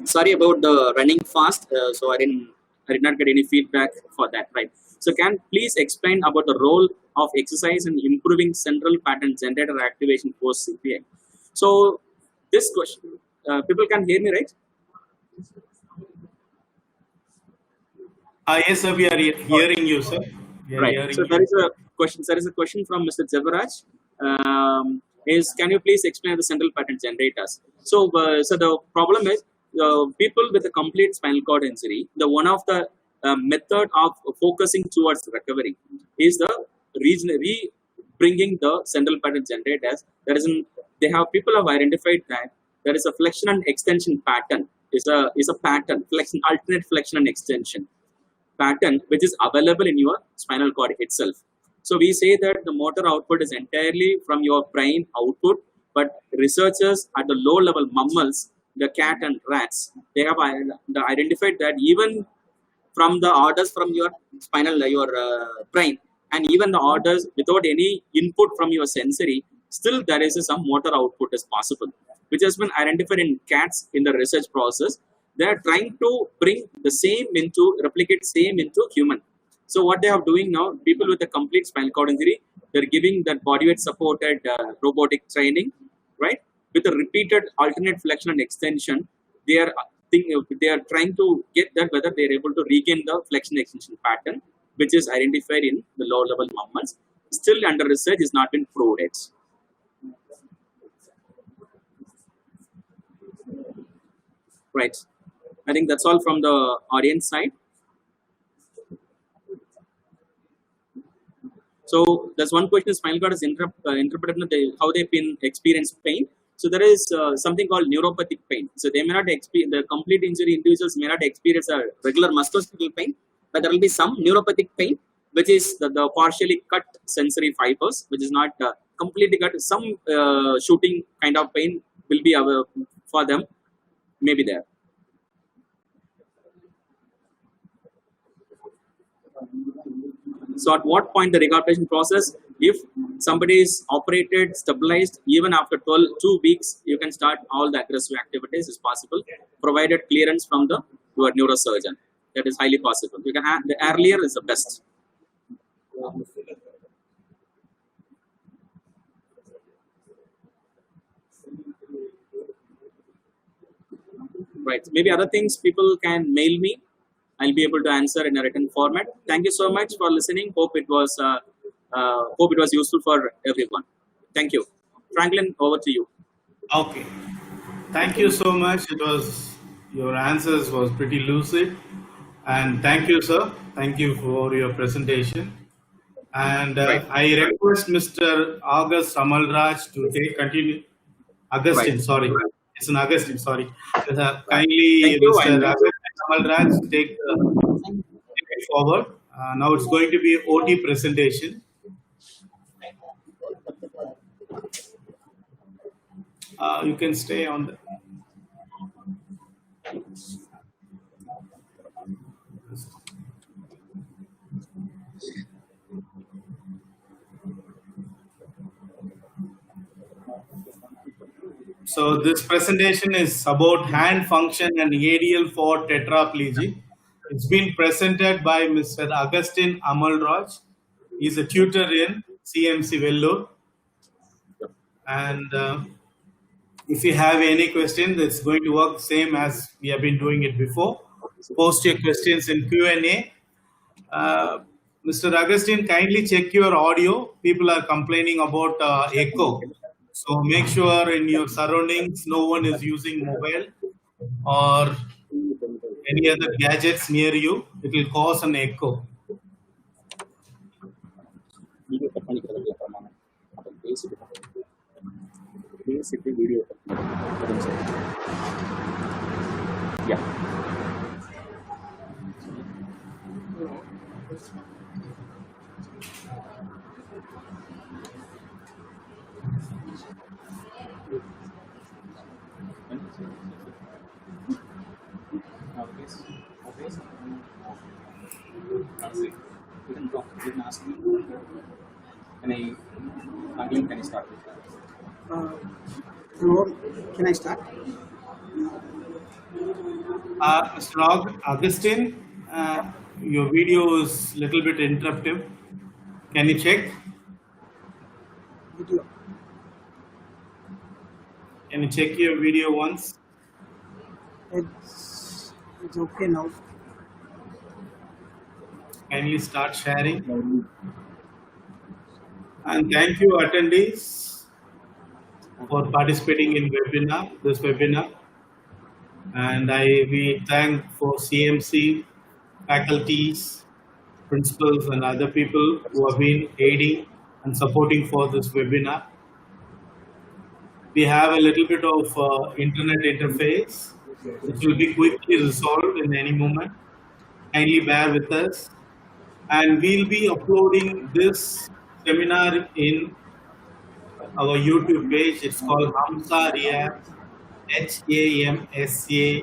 Sorry about the running fast. So I did not get any feedback for that. Right. So can please explain about the role of exercise in improving central pattern generator activation post CPI? So this question, people can hear me, right? Yes, sir. We are hearing you, sir. Right. So there is a question. There is a question from Mr. Javaraj. Can you please explain the central pattern generators? So, so the problem is people with a complete spinal cord injury. The one of the method of focusing towards recovery is the bringing the central pattern generators. People have identified that there is a flexion and extension pattern. Is a pattern, alternate flexion and extension pattern, which is available in your spinal cord itself. So we say that the motor output is entirely from your brain output, but researchers at the low level mammals, the cat and rats, they have identified that even from the orders from your brain, and even the orders without any input from your sensory, still there is some motor output is possible, which has been identified in cats in the research process. They are trying to replicate same into human. So what they are doing now, people with a complete spinal cord injury, they're giving that bodyweight supported robotic training, right? With a repeated alternate flexion and extension, they are trying to get that whether they are able to regain the flexion extension pattern, which is identified in the low level mammals. Still under research, is not been proved yet. Right. I think that's all from the audience side. So there's one question: spinal cord is interpreted how they experience pain. So there is something called neuropathic pain. So they may not experience, the complete injury individuals may not experience a regular musculoskeletal pain, but there will be some neuropathic pain, which is the partially cut sensory fibers, which is not completely got some shooting kind of pain will be for them, maybe there. So at what point the rehabilitation process, if somebody is operated, stabilized, even after 2 weeks, you can start all the aggressive activities is possible, provided clearance from your neurosurgeon. That is highly possible. You can have, the earlier is the best. Right. Maybe other things people can mail me. I'll be able to answer in a written format. Thank you so much for listening. Hope it was useful for everyone. Thank you. Franklin, over to you. Okay. Thank you so much. Your answers was pretty lucid. And thank you, sir. Thank you for your presentation. And Right. I request Mr. Amalraj to continue. Augustin, Right. sorry. It's an Augustin, sorry. Kindly, Thank you, Mr. Amalraj, take it forward. Now it's going to be OT presentation. You can stay on the. So this presentation is about hand function and ADL for tetraplegic. It's been presented by Mr. Augustin Amalraj. He's a tutor in CMC Vellore. And if you have any questions, it's going to work the same as we have been doing it before. Post your questions in Q&A. Mr. Augustin, kindly check your audio. People are complaining about echo. So make sure in your surroundings, no one is using mobile or any other gadgets near you. It will cause an echo. Yeah. You can talk. You can ask me. Can I start? Hello, can I start? Mr. Augustin, your video is a little bit interruptive. Can you check? Video. Can you check your video once? It's okay now. Kindly start sharing. And thank you, attendees, for participating in this webinar. And we thank for CMC faculties, principals, and other people who have been aiding and supporting for this webinar. We have a little bit of internet interface, which will be quickly resolved in any moment. Kindly bear with us. And we'll be uploading this seminar in our YouTube page. It's called Hamsa Rehab, HAMSAREHAB,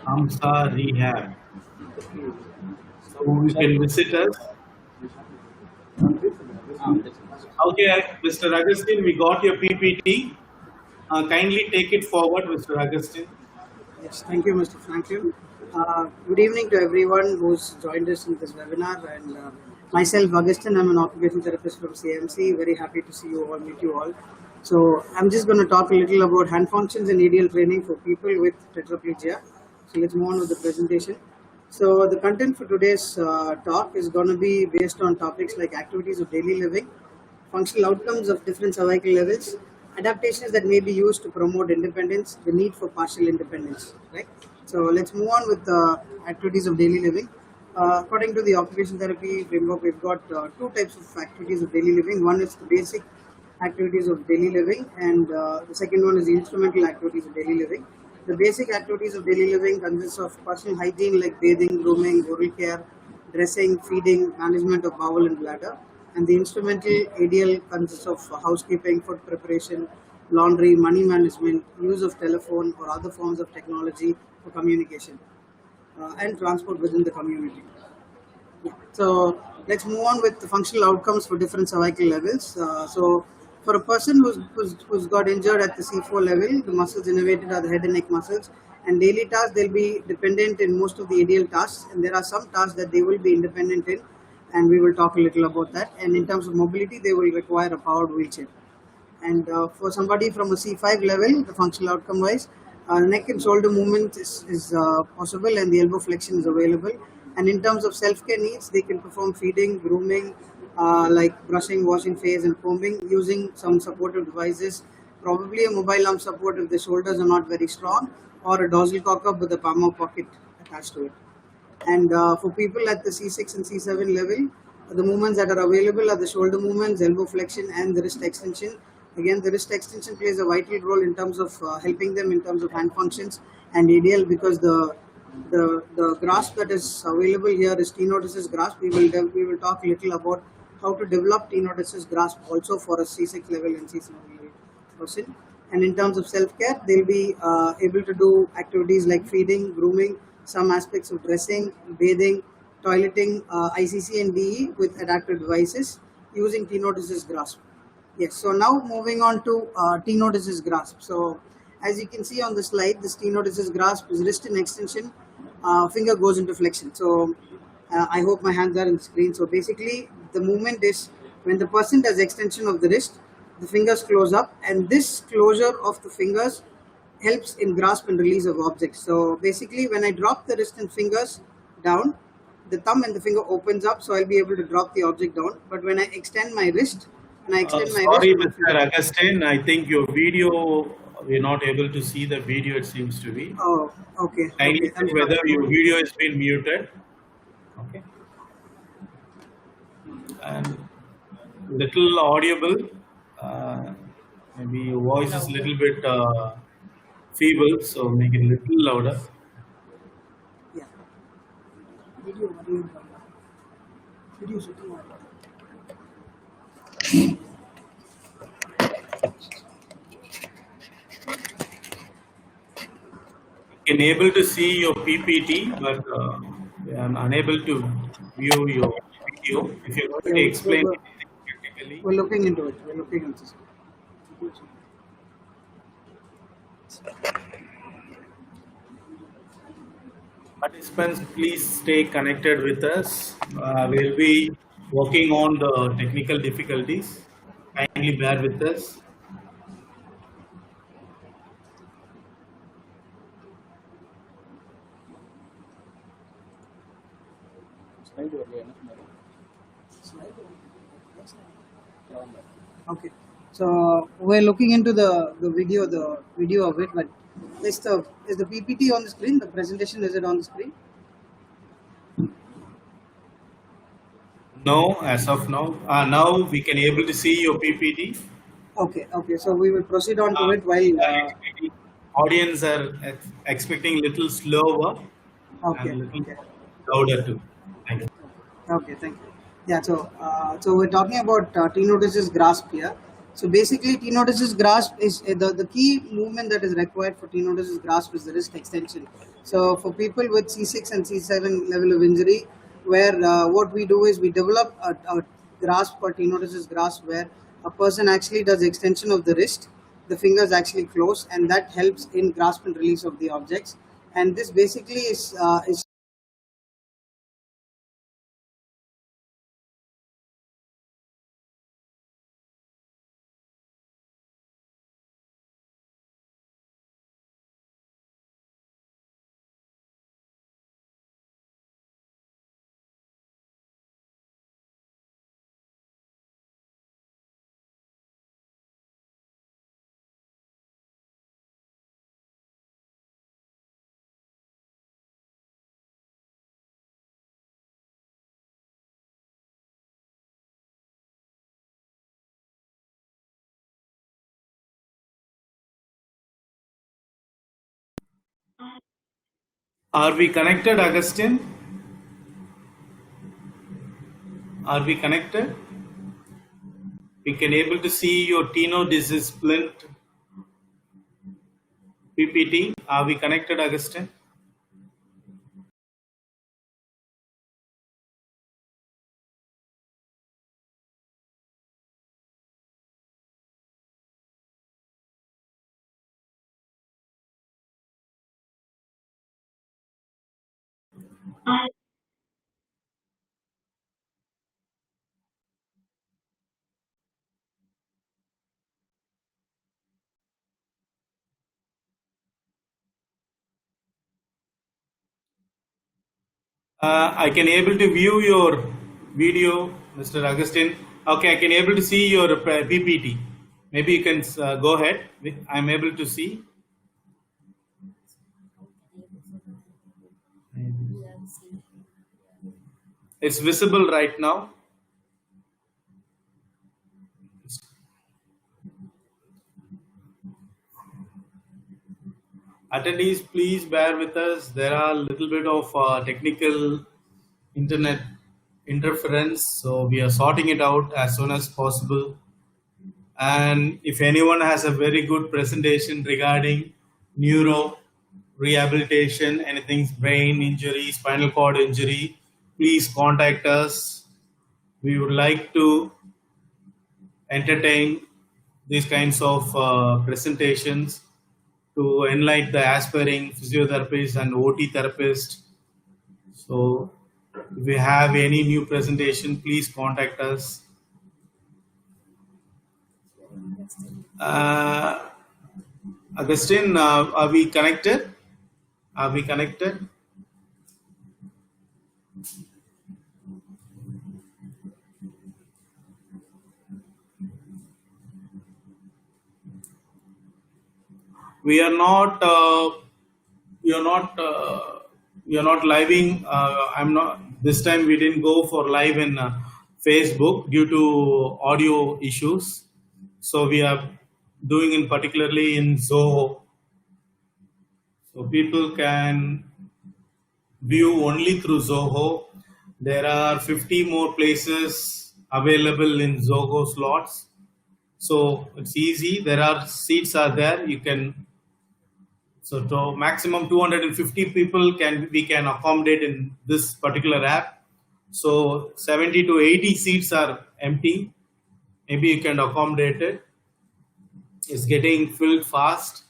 Hamsa Rehab. So you can visit us. Okay, Mr. Augustin, we got your PPT. Kindly take it forward, Mr. Augustin. Yes, thank you, Mr. Franklin. Good evening to everyone who's joined us in this webinar. And myself, Augustin, I'm an occupational therapist from CMC. Very happy to see you all, meet you all. So I'm just going to talk a little about hand functions and ADL training for people with tetraplegia. So let's move on with the presentation. So the content for today's talk is going to be based on topics like activities of daily living, functional outcomes of different cervical levels, adaptations that may be used to promote independence, the need for partial independence, right? So let's move on with the activities of daily living. According to the occupational therapy framework, we've got two types of activities of daily living. One is the basic activities of daily living, and the second one is the instrumental activities of daily living. The basic activities of daily living consists of personal hygiene like bathing, grooming, oral care, dressing, feeding, management of bowel and bladder. And the instrumental ADL consists of housekeeping, food preparation, laundry, money management, use of telephone or other forms of technology for communication, and transport within the community. So let's move on with the functional outcomes for different cervical levels. So for a person who's got injured at the C4 level, the muscles innervated are the head and neck muscles. And daily tasks, they'll be dependent in most of the ADL tasks. And there are some tasks that they will be independent in. And we will talk a little about that. And in terms of mobility, they will require a powered wheelchair. And for somebody from a C5 level, the functional outcome wise, neck and shoulder movement is possible and the elbow flexion is available. And in terms of self-care needs, they can perform feeding, grooming, like brushing, washing face and combing using some supportive devices, probably a mobile arm support if the shoulders are not very strong, or a dorsal cock-up with a palmar pocket attached to it. And for people at the C6 and C7 level, the movements that are available are the shoulder movements, elbow flexion, and the wrist extension. Again, the wrist extension plays a vital role in terms of helping them in terms of hand functions and ADL, because the grasp that is available here is tenodesis grasp. We will talk a little about how to develop tenodesis grasp also for a C6 level and C7 level person. And in terms of self-care, they'll be able to do activities like feeding, grooming, some aspects of dressing, bathing, toileting, ICC and DE with adaptive devices using tenodesis grasp. Yes, so now moving on to tenodesis grasp. So as you can see on the slide, this tenodesis grasp is wrist in extension, finger goes into flexion. So I hope my hands are in the screen. So basically the movement is when the person does extension of the wrist, the fingers close up, and this closure of the fingers helps in grasp and release of objects. So basically when I drop the wrist and fingers down, the thumb and the finger opens up, so I'll be able to drop the object down. But when I extend my wrist, sorry, Mr. Augustin, I think your video, we're not able to see the video, it seems to be. Oh, okay. Kindly check whether your video has been muted. Okay. And little audible. Maybe your voice is a little bit feeble, so make it a little louder. Yeah. Video shooting. I can able to see your PPT, but I'm unable to view your video. If you're going to explain anything technically. We're looking into it. We're looking into it. Participants, please stay connected with us. We'll be working on the technical difficulties. Kindly bear with us. Okay, so we're looking into the video of it, but is the PPT on the screen? The presentation, is it on the screen? No, as of now. Now we can able to see your PPT. Okay, so we will proceed on to it while audience are expecting little slower. Okay, and little louder too. Thank you. Okay, thank you. Yeah, so we're talking about tenodesis grasp here. So basically, tenodesis grasp is the key movement that is required for tenodesis grasp is the wrist extension. So for people with C6 and C7 level of injury, where what we do is we develop a grasp called tenodesis grasp, where a person actually does extension of the wrist, the fingers actually close, and that helps in grasp and release of the objects. And this basically is Are we connected, Augustin? Are we connected? We can able to see your Tino disciplined PPT. Are we connected, Augustin? I can able to view your video, Mr. Augustin. Okay, I can able to see your PPT. Maybe you can go ahead. I'm able to see. It's visible right now. Attendees, please bear with us. There are a little bit of technical internet interference, so we are sorting it out as soon as possible. And if anyone has a very good presentation regarding neuro rehabilitation, anything brain injury, spinal cord injury, please contact us. We would like to entertain these kinds of presentations to enlighten the aspiring physiotherapists and OT therapists. So if you have any new presentation, please contact us. Augustin, are we connected? Are we connected? We are not. You're not. You're not living. I'm not. This time we didn't go for live in Facebook due to audio issues. So we are doing in particularly in Zoho. So people can view only through Zoho. There are 50 more places available in Zoho slots. So it's easy. There are seats are there. You can. So to maximum 250 people we can accommodate in this particular app. So 70 to 80 seats are empty. Maybe you can accommodate it. It's getting filled fast.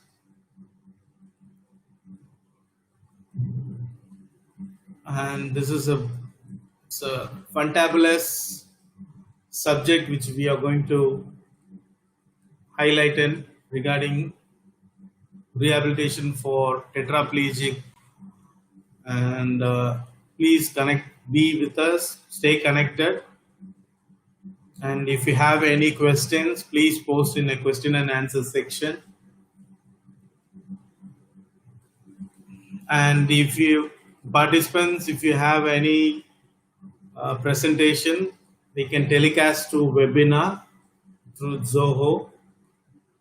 And this is a fantabulous subject which we are going to highlight in regarding rehabilitation for tetraplegic. And please be with us, stay connected. And if you have any questions, please post in a question and answer section. And if you participants, if you have any presentation, they can telecast to webinar through Zoho.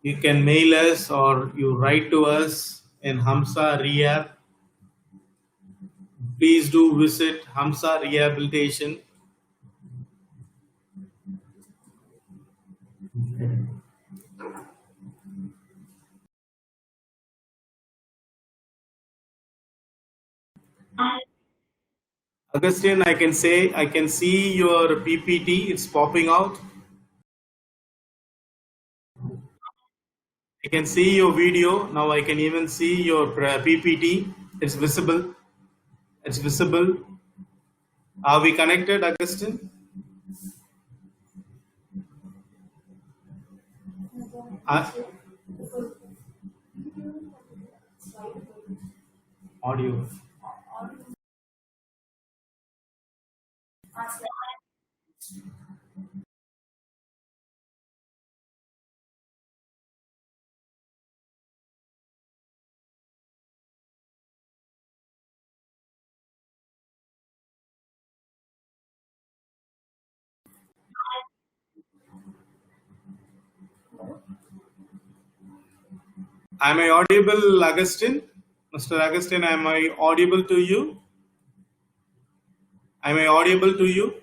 You can mail us or you write to us in Hamsa Rehab. Please do visit Hamsa Rehabilitation. Augustin, I can see your PPT, it's popping out. I can see your video. Now I can even see your PPT. It's visible. It's visible. Are we connected, Augustin? Audio. Am I audible, Augustin? Mr. Augustin, am I audible to you? Am I audible to you?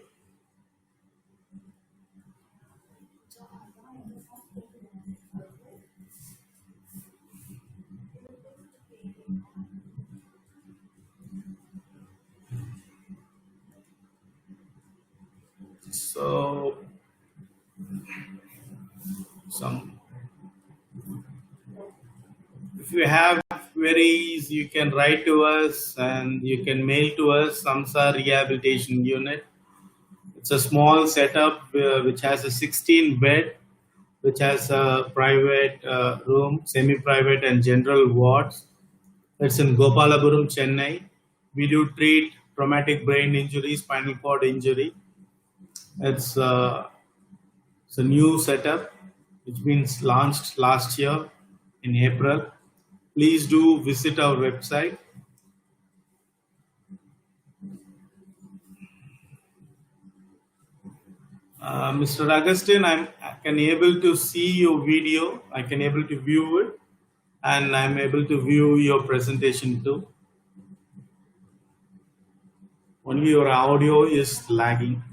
If you have queries, you can write to us and you can mail to us, Hamsa Rehabilitation Unit. It's a small setup which has a 16 bed, which has a private room, semi-private and general wards. It's in Gopalapuram, Chennai. We do treat traumatic brain injury, spinal cord injury. It's a new setup which been launched last year in April. Please do visit our website. Mr. Augustin, I can able to see your video. I can able to view it, and I'm able to view your presentation too. Only your audio is lagging.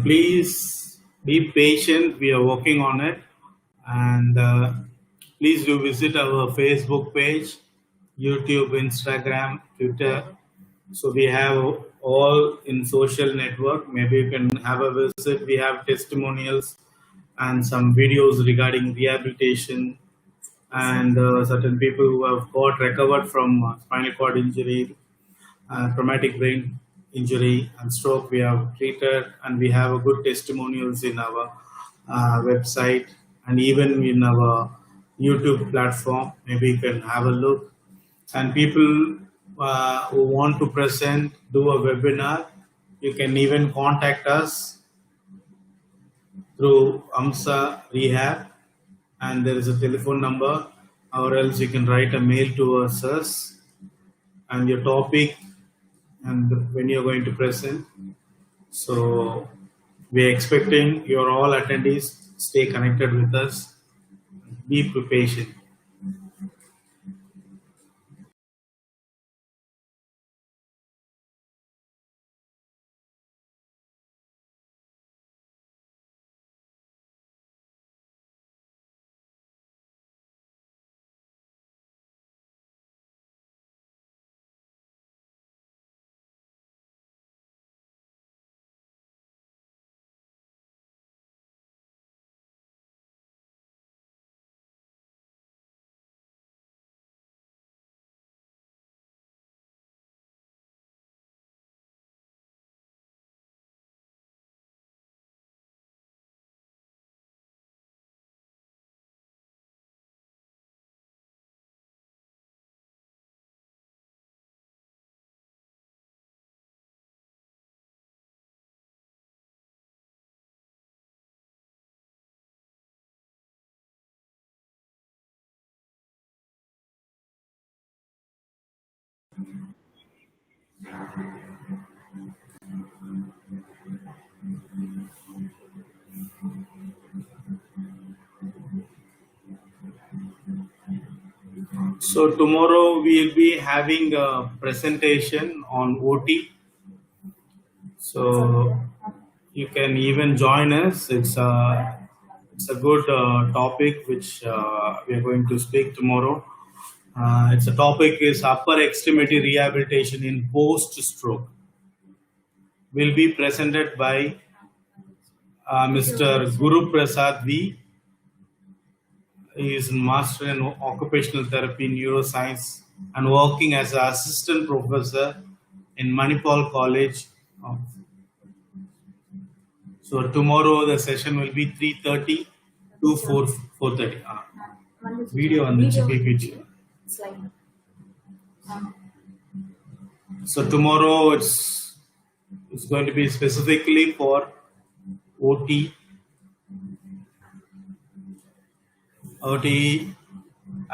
Please be patient. We are working on it, and please do visit our Facebook page, YouTube, Instagram, Twitter. So we have all in social network. Maybe you can have a visit. We have testimonials and some videos regarding rehabilitation and certain people who have got recovered from spinal cord injury, traumatic brain injury and stroke we have treated, and we have a good testimonials in our website and even in our YouTube platform. Maybe you can have a look. And people who want to present, do a webinar, you can even contact us through Hamsa Rehab, and there is a telephone number, or else you can write a mail to us and your topic and when you're going to present. So we're expecting your all attendees stay connected with us. Be patient. So tomorrow we will be having a presentation on OT. So you can even join us. It's a good topic which we are going to speak tomorrow. It's a topic is upper extremity rehabilitation in post-stroke. Will be presented by Mr. Guru Prasad V. He is Master in Occupational Therapy, Neuroscience, and working as an assistant professor in Manipal College. So tomorrow the session will be 3:30 to 4:30. Video on the PPT. So tomorrow it's going to be specifically for OT,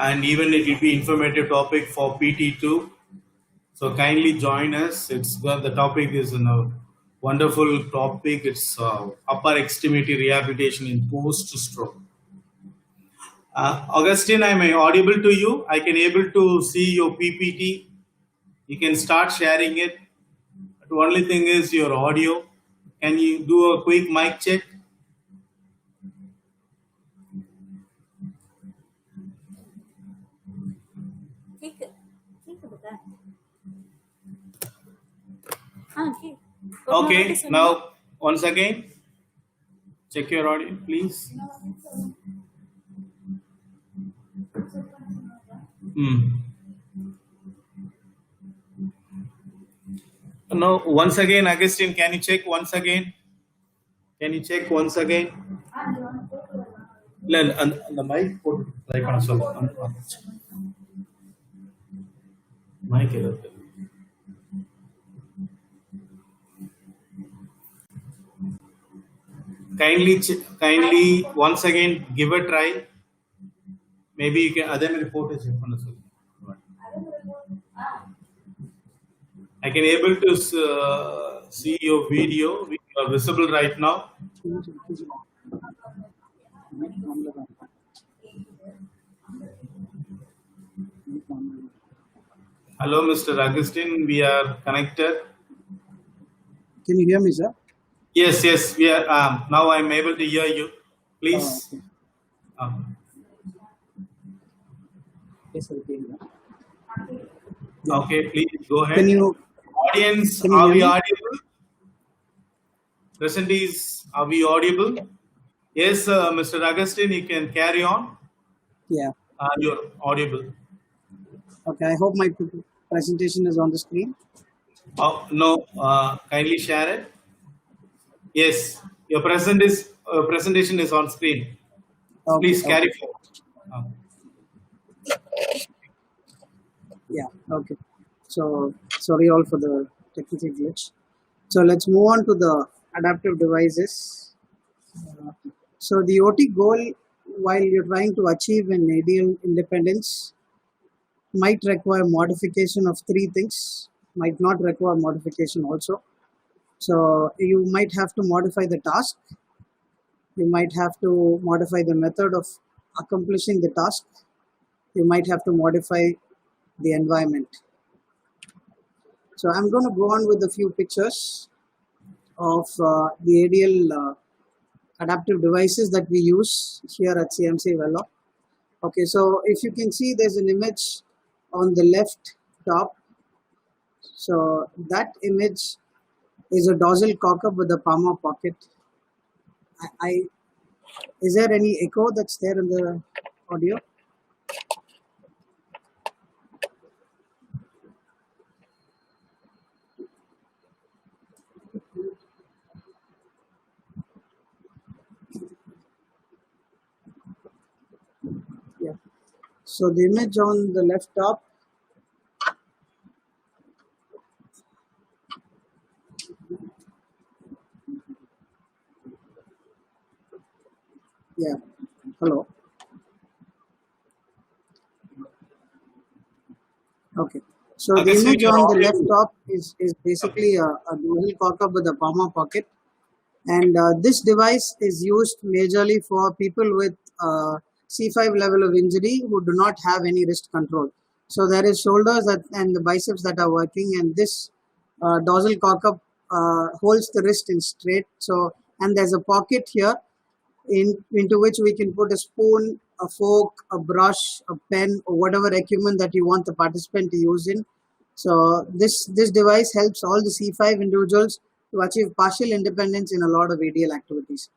and even it will be informative topic for PT2. So kindly join us. The topic is a wonderful topic. It's upper extremity rehabilitation in post-stroke. Augustin, am I audible to you? I can able to see your PPT. You can start sharing it. The only thing is your audio. Can you do a quick mic check? Okay, now once again, check your audio, please. No, once again, Augustine, can you check once again? Can you check once again? The mic put like on mic. Kindly once again give a try. Maybe you can other report is I can able to see your video. We are visible right now. Hello, Mr. Augustin. We are connected. Can you hear me, sir? Yes, we are. Now I am able to hear you. Please. Okay, please go ahead. Can you, audience, are we audible? Presentees, are we audible? Yes, Mr. Augustin, you can carry on. Yeah. You're audible. Okay, I hope my presentation is on the screen. No, kindly share it. Yes, your presentation is on screen. Okay, please carry forward. Yeah, okay. So, sorry all for the technical glitch. So, let's move on to the adaptive devices. So, the OT goal, while you're trying to achieve an ADL independence, might require modification of three things, might not require modification also. So, you might have to modify the task. You might have to modify the method of accomplishing the task. You might have to modify the environment. So I'm going to go on with a few pictures of the ADL adaptive devices that we use here at CMC Vellore. Okay, so if you can see, there's an image on the left top. So that image is a dorsal cock-up with a palmar pocket. Is there any echo that's there in the audio? Yeah. So the image on the left top, yeah, hello. Okay, so the image on the left top is basically a dorsal cock-up with a palmar pocket, and this device is used majorly for people with C5 level of injury who do not have any wrist control. So there is shoulders and the biceps that are working, and this dorsal cock-up holds the wrist in straight. So, and there's a pocket here into which we can put a spoon, a fork, a brush, a pen, or whatever equipment that you want the participant to use in. So this device helps all the C5 individuals to achieve partial independence in a lot of ADL activities.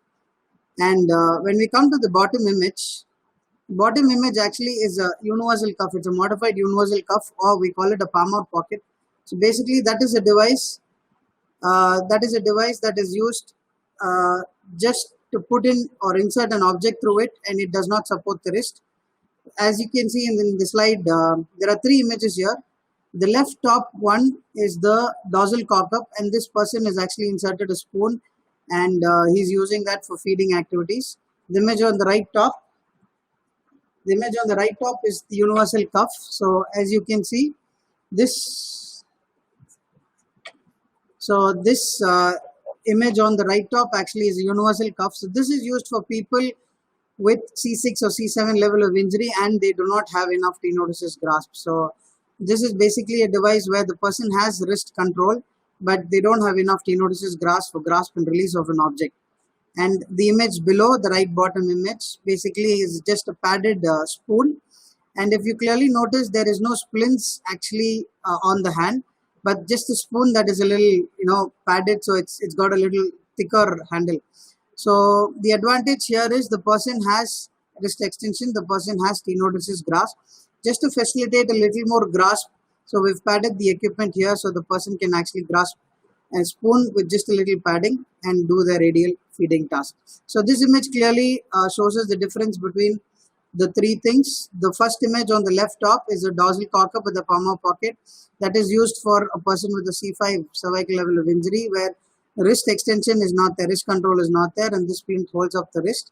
And when we come to the bottom image actually is a universal cuff. It's a modified universal cuff, or we call it a palm out pocket. So basically that is a device that is used just to put in or insert an object through it, and it does not support the wrist. As you can see in the slide, there are three images here. The left top one is the dorsal cock-up, and this person has actually inserted a spoon, and he's using that for feeding activities. The image on the right top is the universal cuff. So as you can see, this image on the right top actually is a universal cuff. So this is used for people with C6 or C7 level of injury and they do not have enough tenodesis grasp. So this is basically a device where the person has wrist control, but they don't have enough tenodesis grasp for grasp and release of an object. And the image below, the right bottom image, basically is just a padded spoon. And if you clearly notice, there is no splints actually on the hand, but just a spoon that is a little, padded, so it's got a little thicker handle. So the advantage here is the person has wrist extension, the person has tenodesis grasp. Just to facilitate a little more grasp, so we've padded the equipment here so the person can actually grasp a spoon with just a little padding and do their radial feeding task. So this image clearly shows us the difference between the three things. The first image on the left top is a dorsal cock-up with a palm out pocket that is used for a person with a C5 cervical level of injury, where wrist extension is not there, wrist control is not there, and this splint holds up the wrist.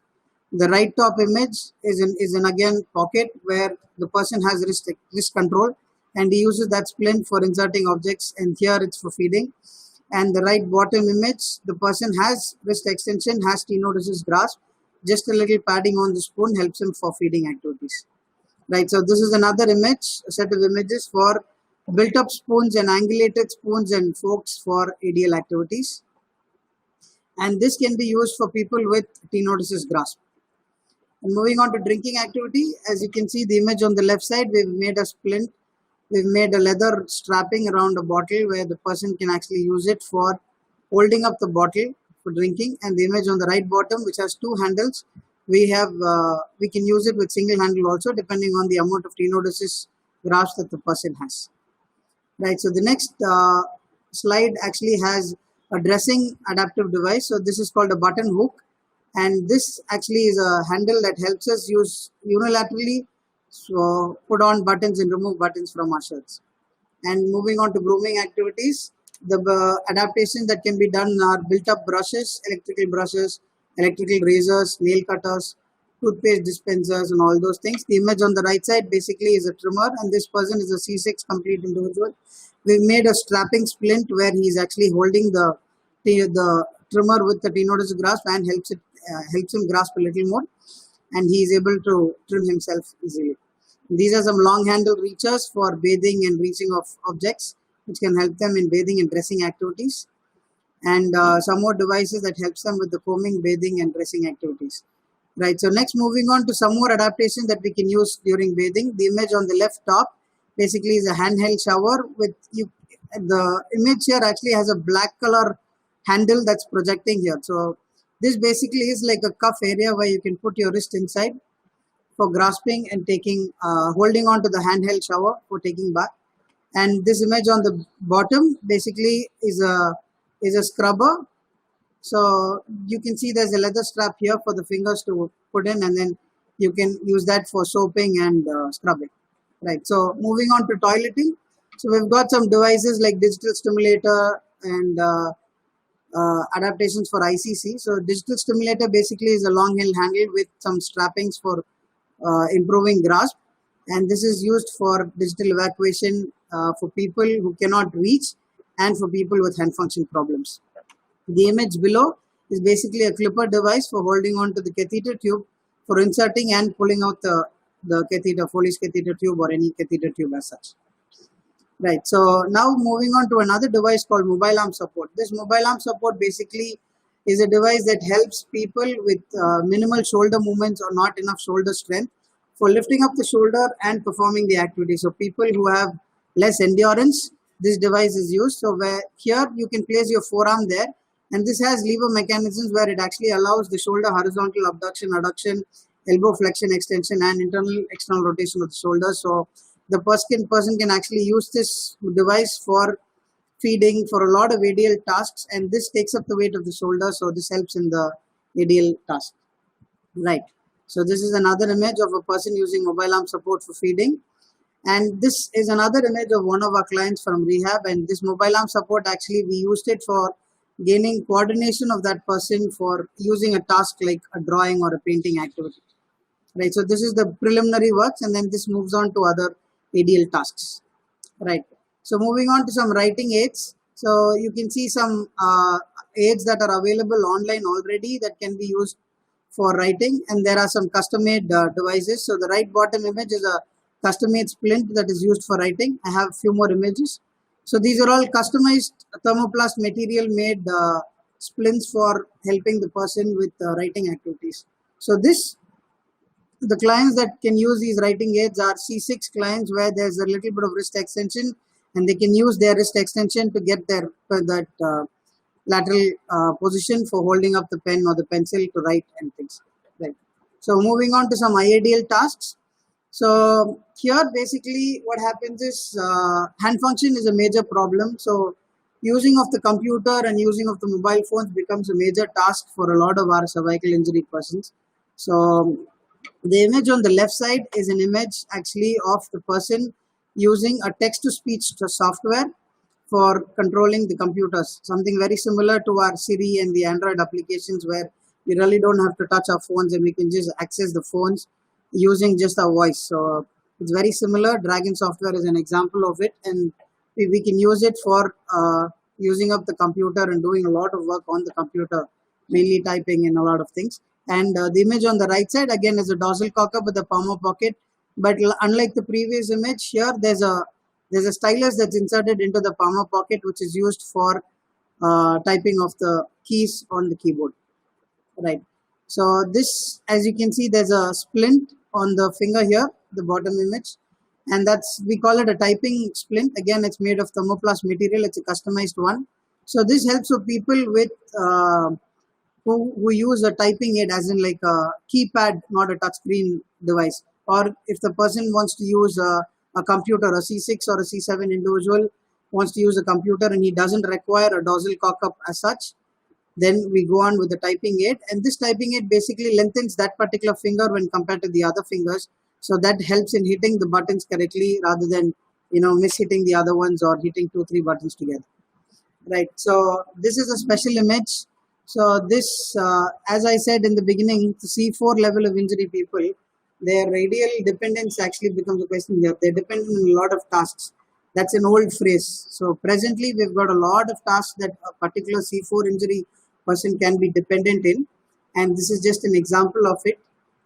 The right top image is an again pocket where the person has wrist control and he uses that splint for inserting objects, and here it's for feeding. And the right bottom image, the person has wrist extension, has tenodesis grasp, just a little padding on the spoon helps him for feeding activities. Right, so this is another image, a set of images for built up spoons and angulated spoons and forks for ADL activities. And this can be used for people with tenodesis grasp. And moving on to drinking activity, as you can see the image on the left side, we've made a splint. We've made a leather strapping around a bottle where the person can actually use it for holding up the bottle for drinking. And the image on the right bottom, which has two handles, we can use it with single handle also, depending on the amount of tenodesis grasp that the person has. Right, so the next slide actually has a dressing adaptive device. So this is called a button hook, and this actually is a handle that helps us use unilaterally, so put on buttons and remove buttons from our shirts. And moving on to grooming activities, the adaptations that can be done are built up brushes, electrical razors, nail cutters, toothpaste dispensers, and all those things. The image on the right side basically is a trimmer, and this person is a C6 complete individual. We've made a strapping splint where he's actually holding the trimmer with the tenodesis grasp and helps him grasp a little more, and he is able to trim himself easily. These are some long handle reachers for bathing and reaching of objects, which can help them in bathing and dressing activities, and some more devices that helps them with the combing, bathing, and dressing activities. Right, so next moving on to some more adaptations that we can use during bathing. The image on the left top basically is a handheld shower with the image here actually has a black color handle that's projecting here. So this basically is like a cuff area where you can put your wrist inside for grasping and taking, holding on to the handheld shower for taking bath. And this image on the bottom basically is a scrubber. So you can see there's a leather strap here for the fingers to put in, and then you can use that for soaping and scrubbing. Right. So moving on to toileting. So we've got some devices like digital stimulator and adaptations for ICC. So digital stimulator basically is a long held handle with some strappings for improving grasp, and this is used for digital evacuation for people who cannot reach and for people with hand function problems. The image below is basically a clipper device for holding on to the catheter tube for inserting and pulling out the the catheter, Foley's catheter tube or any catheter tube as such. Right. So now moving on to another device called mobile arm support. This mobile arm support basically is a device that helps people with minimal shoulder movements or not enough shoulder strength for lifting up the shoulder and performing the activity. So people who have less endurance, this device is used. So where here you can place your forearm there, and this has lever mechanisms where it actually allows the shoulder horizontal abduction, adduction, elbow flexion, extension, and internal external rotation of the shoulder. So the person can actually use this device for feeding, for a lot of ADL tasks, and this takes up the weight of the shoulder, so this helps in the ADL task. Right. So this is another image of a person using mobile arm support for feeding, and this is another image of one of our clients from Rehab, and this mobile arm support, actually we used it for gaining coordination of that person for using a task like a drawing or a painting activity. Right. So this is the preliminary works, and then this moves on to other ADL tasks. Right. So moving on to some writing aids. So you can see some aids that are available online already that can be used for writing, and there are some custom-made devices. So the right bottom image is a custom-made splint that is used for writing. I have a few more images. So these are all customized thermoplast material made splints for helping the person with writing activities. So the clients that can use these writing aids are C6 clients where there's a little bit of wrist extension, and they can use their wrist extension to get their lateral position for holding up the pen or the pencil to write and things. Right. So moving on to some IADL tasks. So here basically what happens is hand function is a major problem. So using of the computer and using of the mobile phones becomes a major task for a lot of our cervical injury persons. So the image on the left side is an image actually of the person using a text-to-speech software for controlling the computers. Something very similar to our Siri and the Android applications where we really don't have to touch our phones and we can just access the phones using just our voice. So it's very similar. Dragon software is an example of it, and we can use it for using up the computer and doing a lot of work on the computer, mainly typing and a lot of things. And the image on the right side again is a dorsal cocker with a palmar pocket, but unlike the previous image, here there's a stylus that's inserted into the palmar pocket, which is used for typing of the keys on the keyboard. Right. So this, as you can see, there's a splint on the finger here, the bottom image, and we call it a typing splint. Again, it's made of thermoplast material. It's a customized one. So this helps for people with who use a typing aid, as in like a keypad, not a touchscreen device. Or if the person wants to use a computer, a C6 or a C7 individual wants to use a computer and he doesn't require a dorsal cock-up as such, then we go on with the typing aid. And this typing aid basically lengthens that particular finger when compared to the other fingers. So that helps in hitting the buttons correctly rather than, mishitting the other ones or hitting 2-3 buttons together. Right. So this is a special image. So this, as I said in the beginning, the C4 level of injury people, their radial dependence actually becomes a question. They're dependent on a lot of tasks. That's an old phrase. So presently, we've got a lot of tasks that a particular C4 injury person can be dependent in. And this is just an example of it.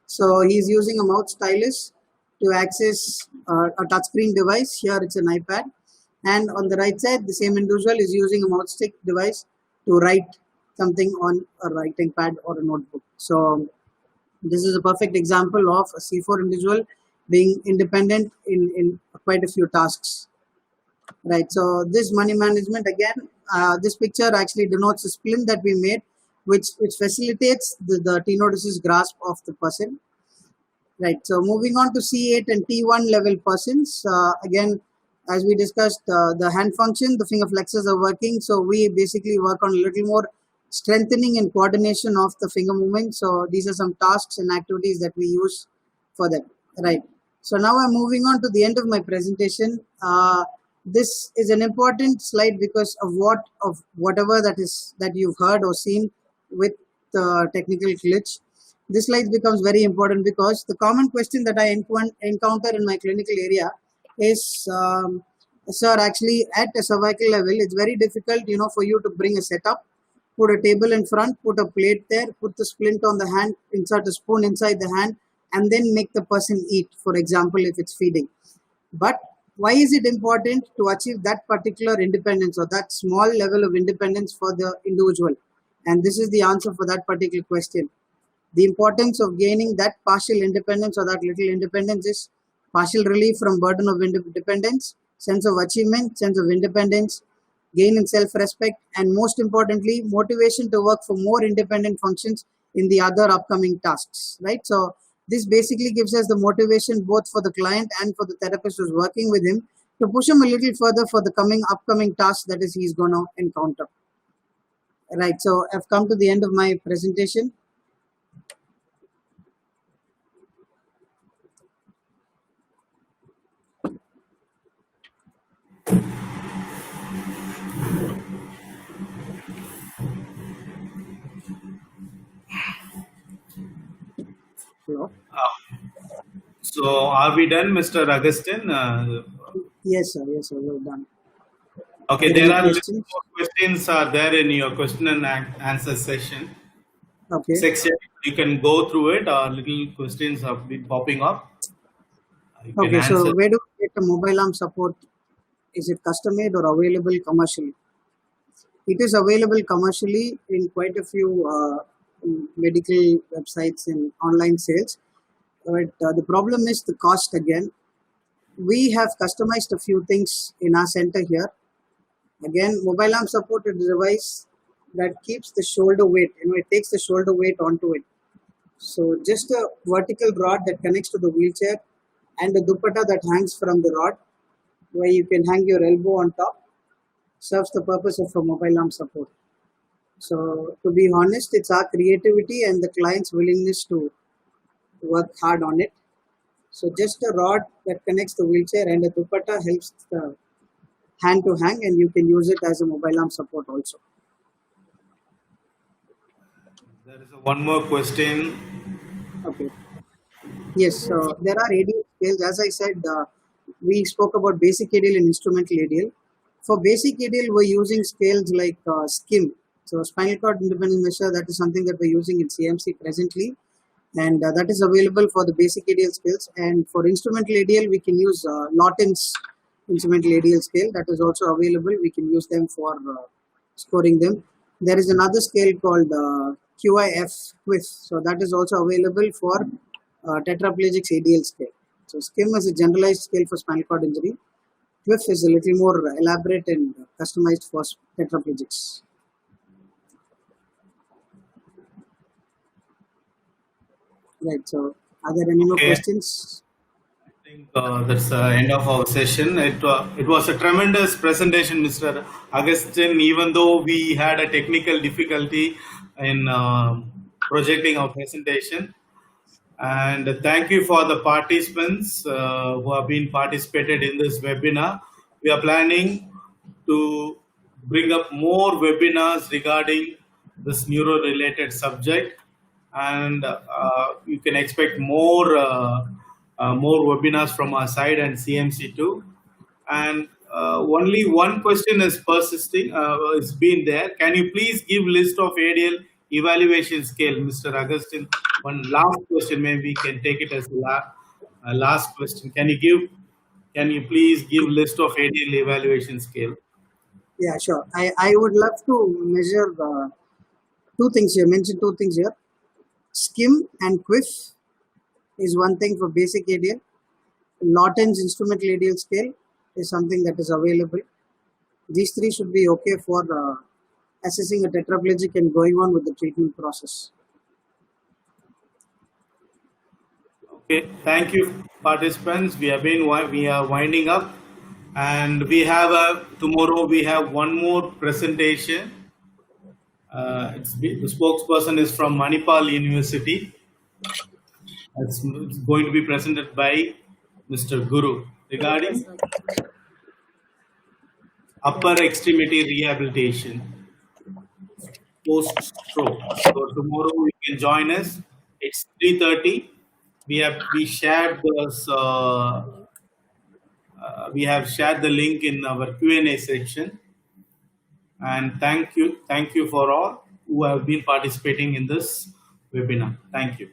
So he's using a mouse stylus to access a touchscreen device. Here it's an iPad. And on the right side, the same individual is using a mouse stick device to write something on a writing pad or a notebook. So this is a perfect example of a C4 individual being independent in quite a few tasks. Right. So this money management, again, this picture actually denotes a splint that we made, which facilitates the tenodesis grasp of the person. Right. So moving on to C8 and T1 level persons, again, as we discussed, the hand function, the finger flexors are working. So we basically work on a little more strengthening and coordination of the finger movement. So these are some tasks and activities that we use for them. Right. So now I'm moving on to the end of my presentation. This is an important slide because of whatever that you've heard or seen with the technical glitch. This slide becomes very important because the common question that I encounter in my clinical area is, sir, actually at a cervical level, it's very difficult, for you to bring a setup, put a table in front, put a plate there, put the splint on the hand, insert a spoon inside the hand, and then make the person eat, for example, if it's feeding. But why is it important to achieve that particular independence or that small level of independence for the individual? And this is the answer for that particular question. The importance of gaining that partial independence or that little independence is partial relief from burden of dependence, sense of achievement, sense of independence, gain in self-respect, and most importantly, motivation to work for more independent functions in the other upcoming tasks, right? So this basically gives us the motivation both for the client and for the therapist who's working with him to push him a little further for the upcoming task that is he's going to encounter. Right, so I've come to the end of my presentation. Hello. So are we done, Mr. Augustin? Yes, sir. Yes, sir. Well done. Okay, Any there are questions? more questions are there in your question and answer session. Okay. Section. You can go through it. Little questions have been popping up. You can Okay, so answer. where do we get the mobile arm support? Is it custom made or available commercially? It is available commercially in quite a few medical websites and online sales. But the problem is the cost again. We have customized a few things in our center here. Again, mobile arm supported device that keeps the shoulder weight, it takes the shoulder weight onto it. So just a vertical rod that connects to the wheelchair and a dupatta that hangs from the rod where you can hang your elbow on top serves the purpose of a mobile arm support. So to be honest, it's our creativity and the client's willingness to work hard on it. So just a rod that connects the wheelchair and a dupatta helps the hand to hang, and you can use it as a mobile arm support also. There is one more question. Okay. Yes, so there are ADL scales. As I said, we spoke about basic ADL and instrumental ADL. For basic ADL, we're using scales like SCIM. So spinal cord independence measure, that is something that we're using in CMC presently. And that is available for the basic ADL scales. And for instrumental ADL, we can use Lawton's instrumental ADL scale. That is also available. We can use them for scoring them. There is another scale called QIF QUIF. So that is also available for Tetraplegics ADL scale. So SCIM is a generalized scale for spinal cord injury. QUIF is a little more elaborate and customized for tetraplegics. Right. So, are there any more questions? I think that's the end of our session. It was a tremendous presentation, Mr. Augustin. Even though we had a technical difficulty in projecting our presentation, and thank you for the participants who have been participated in this webinar. We are planning to bring up more webinars regarding this neuro-related subject, and you can expect more webinars from our side and CMC too. And only one question is persisting, it's been there. Can you please give list of ADL evaluation scale, Mr. Augustin? One last question, maybe we can take it as a last question. Can you please give list of ADL evaluation scale? Yeah, sure. I would love to measure two things here. Mention two things here. SCIM and QUIF is one thing for basic ADL. Lawton's instrumental ADL scale is something that is available. These three should be okay for assessing a tetraplegic and going on with the treatment process. Okay, thank you, participants. We are winding up, and we have tomorrow. We have one more presentation. The spokesperson is from Manipal University. It's going to be presented by Mr. Guru regarding upper extremity rehabilitation post-stroke. So tomorrow you can join us. It's 3:30. We shared this. We have shared the link in our Q&A section. And thank you for all who have been participating in this webinar. Thank you.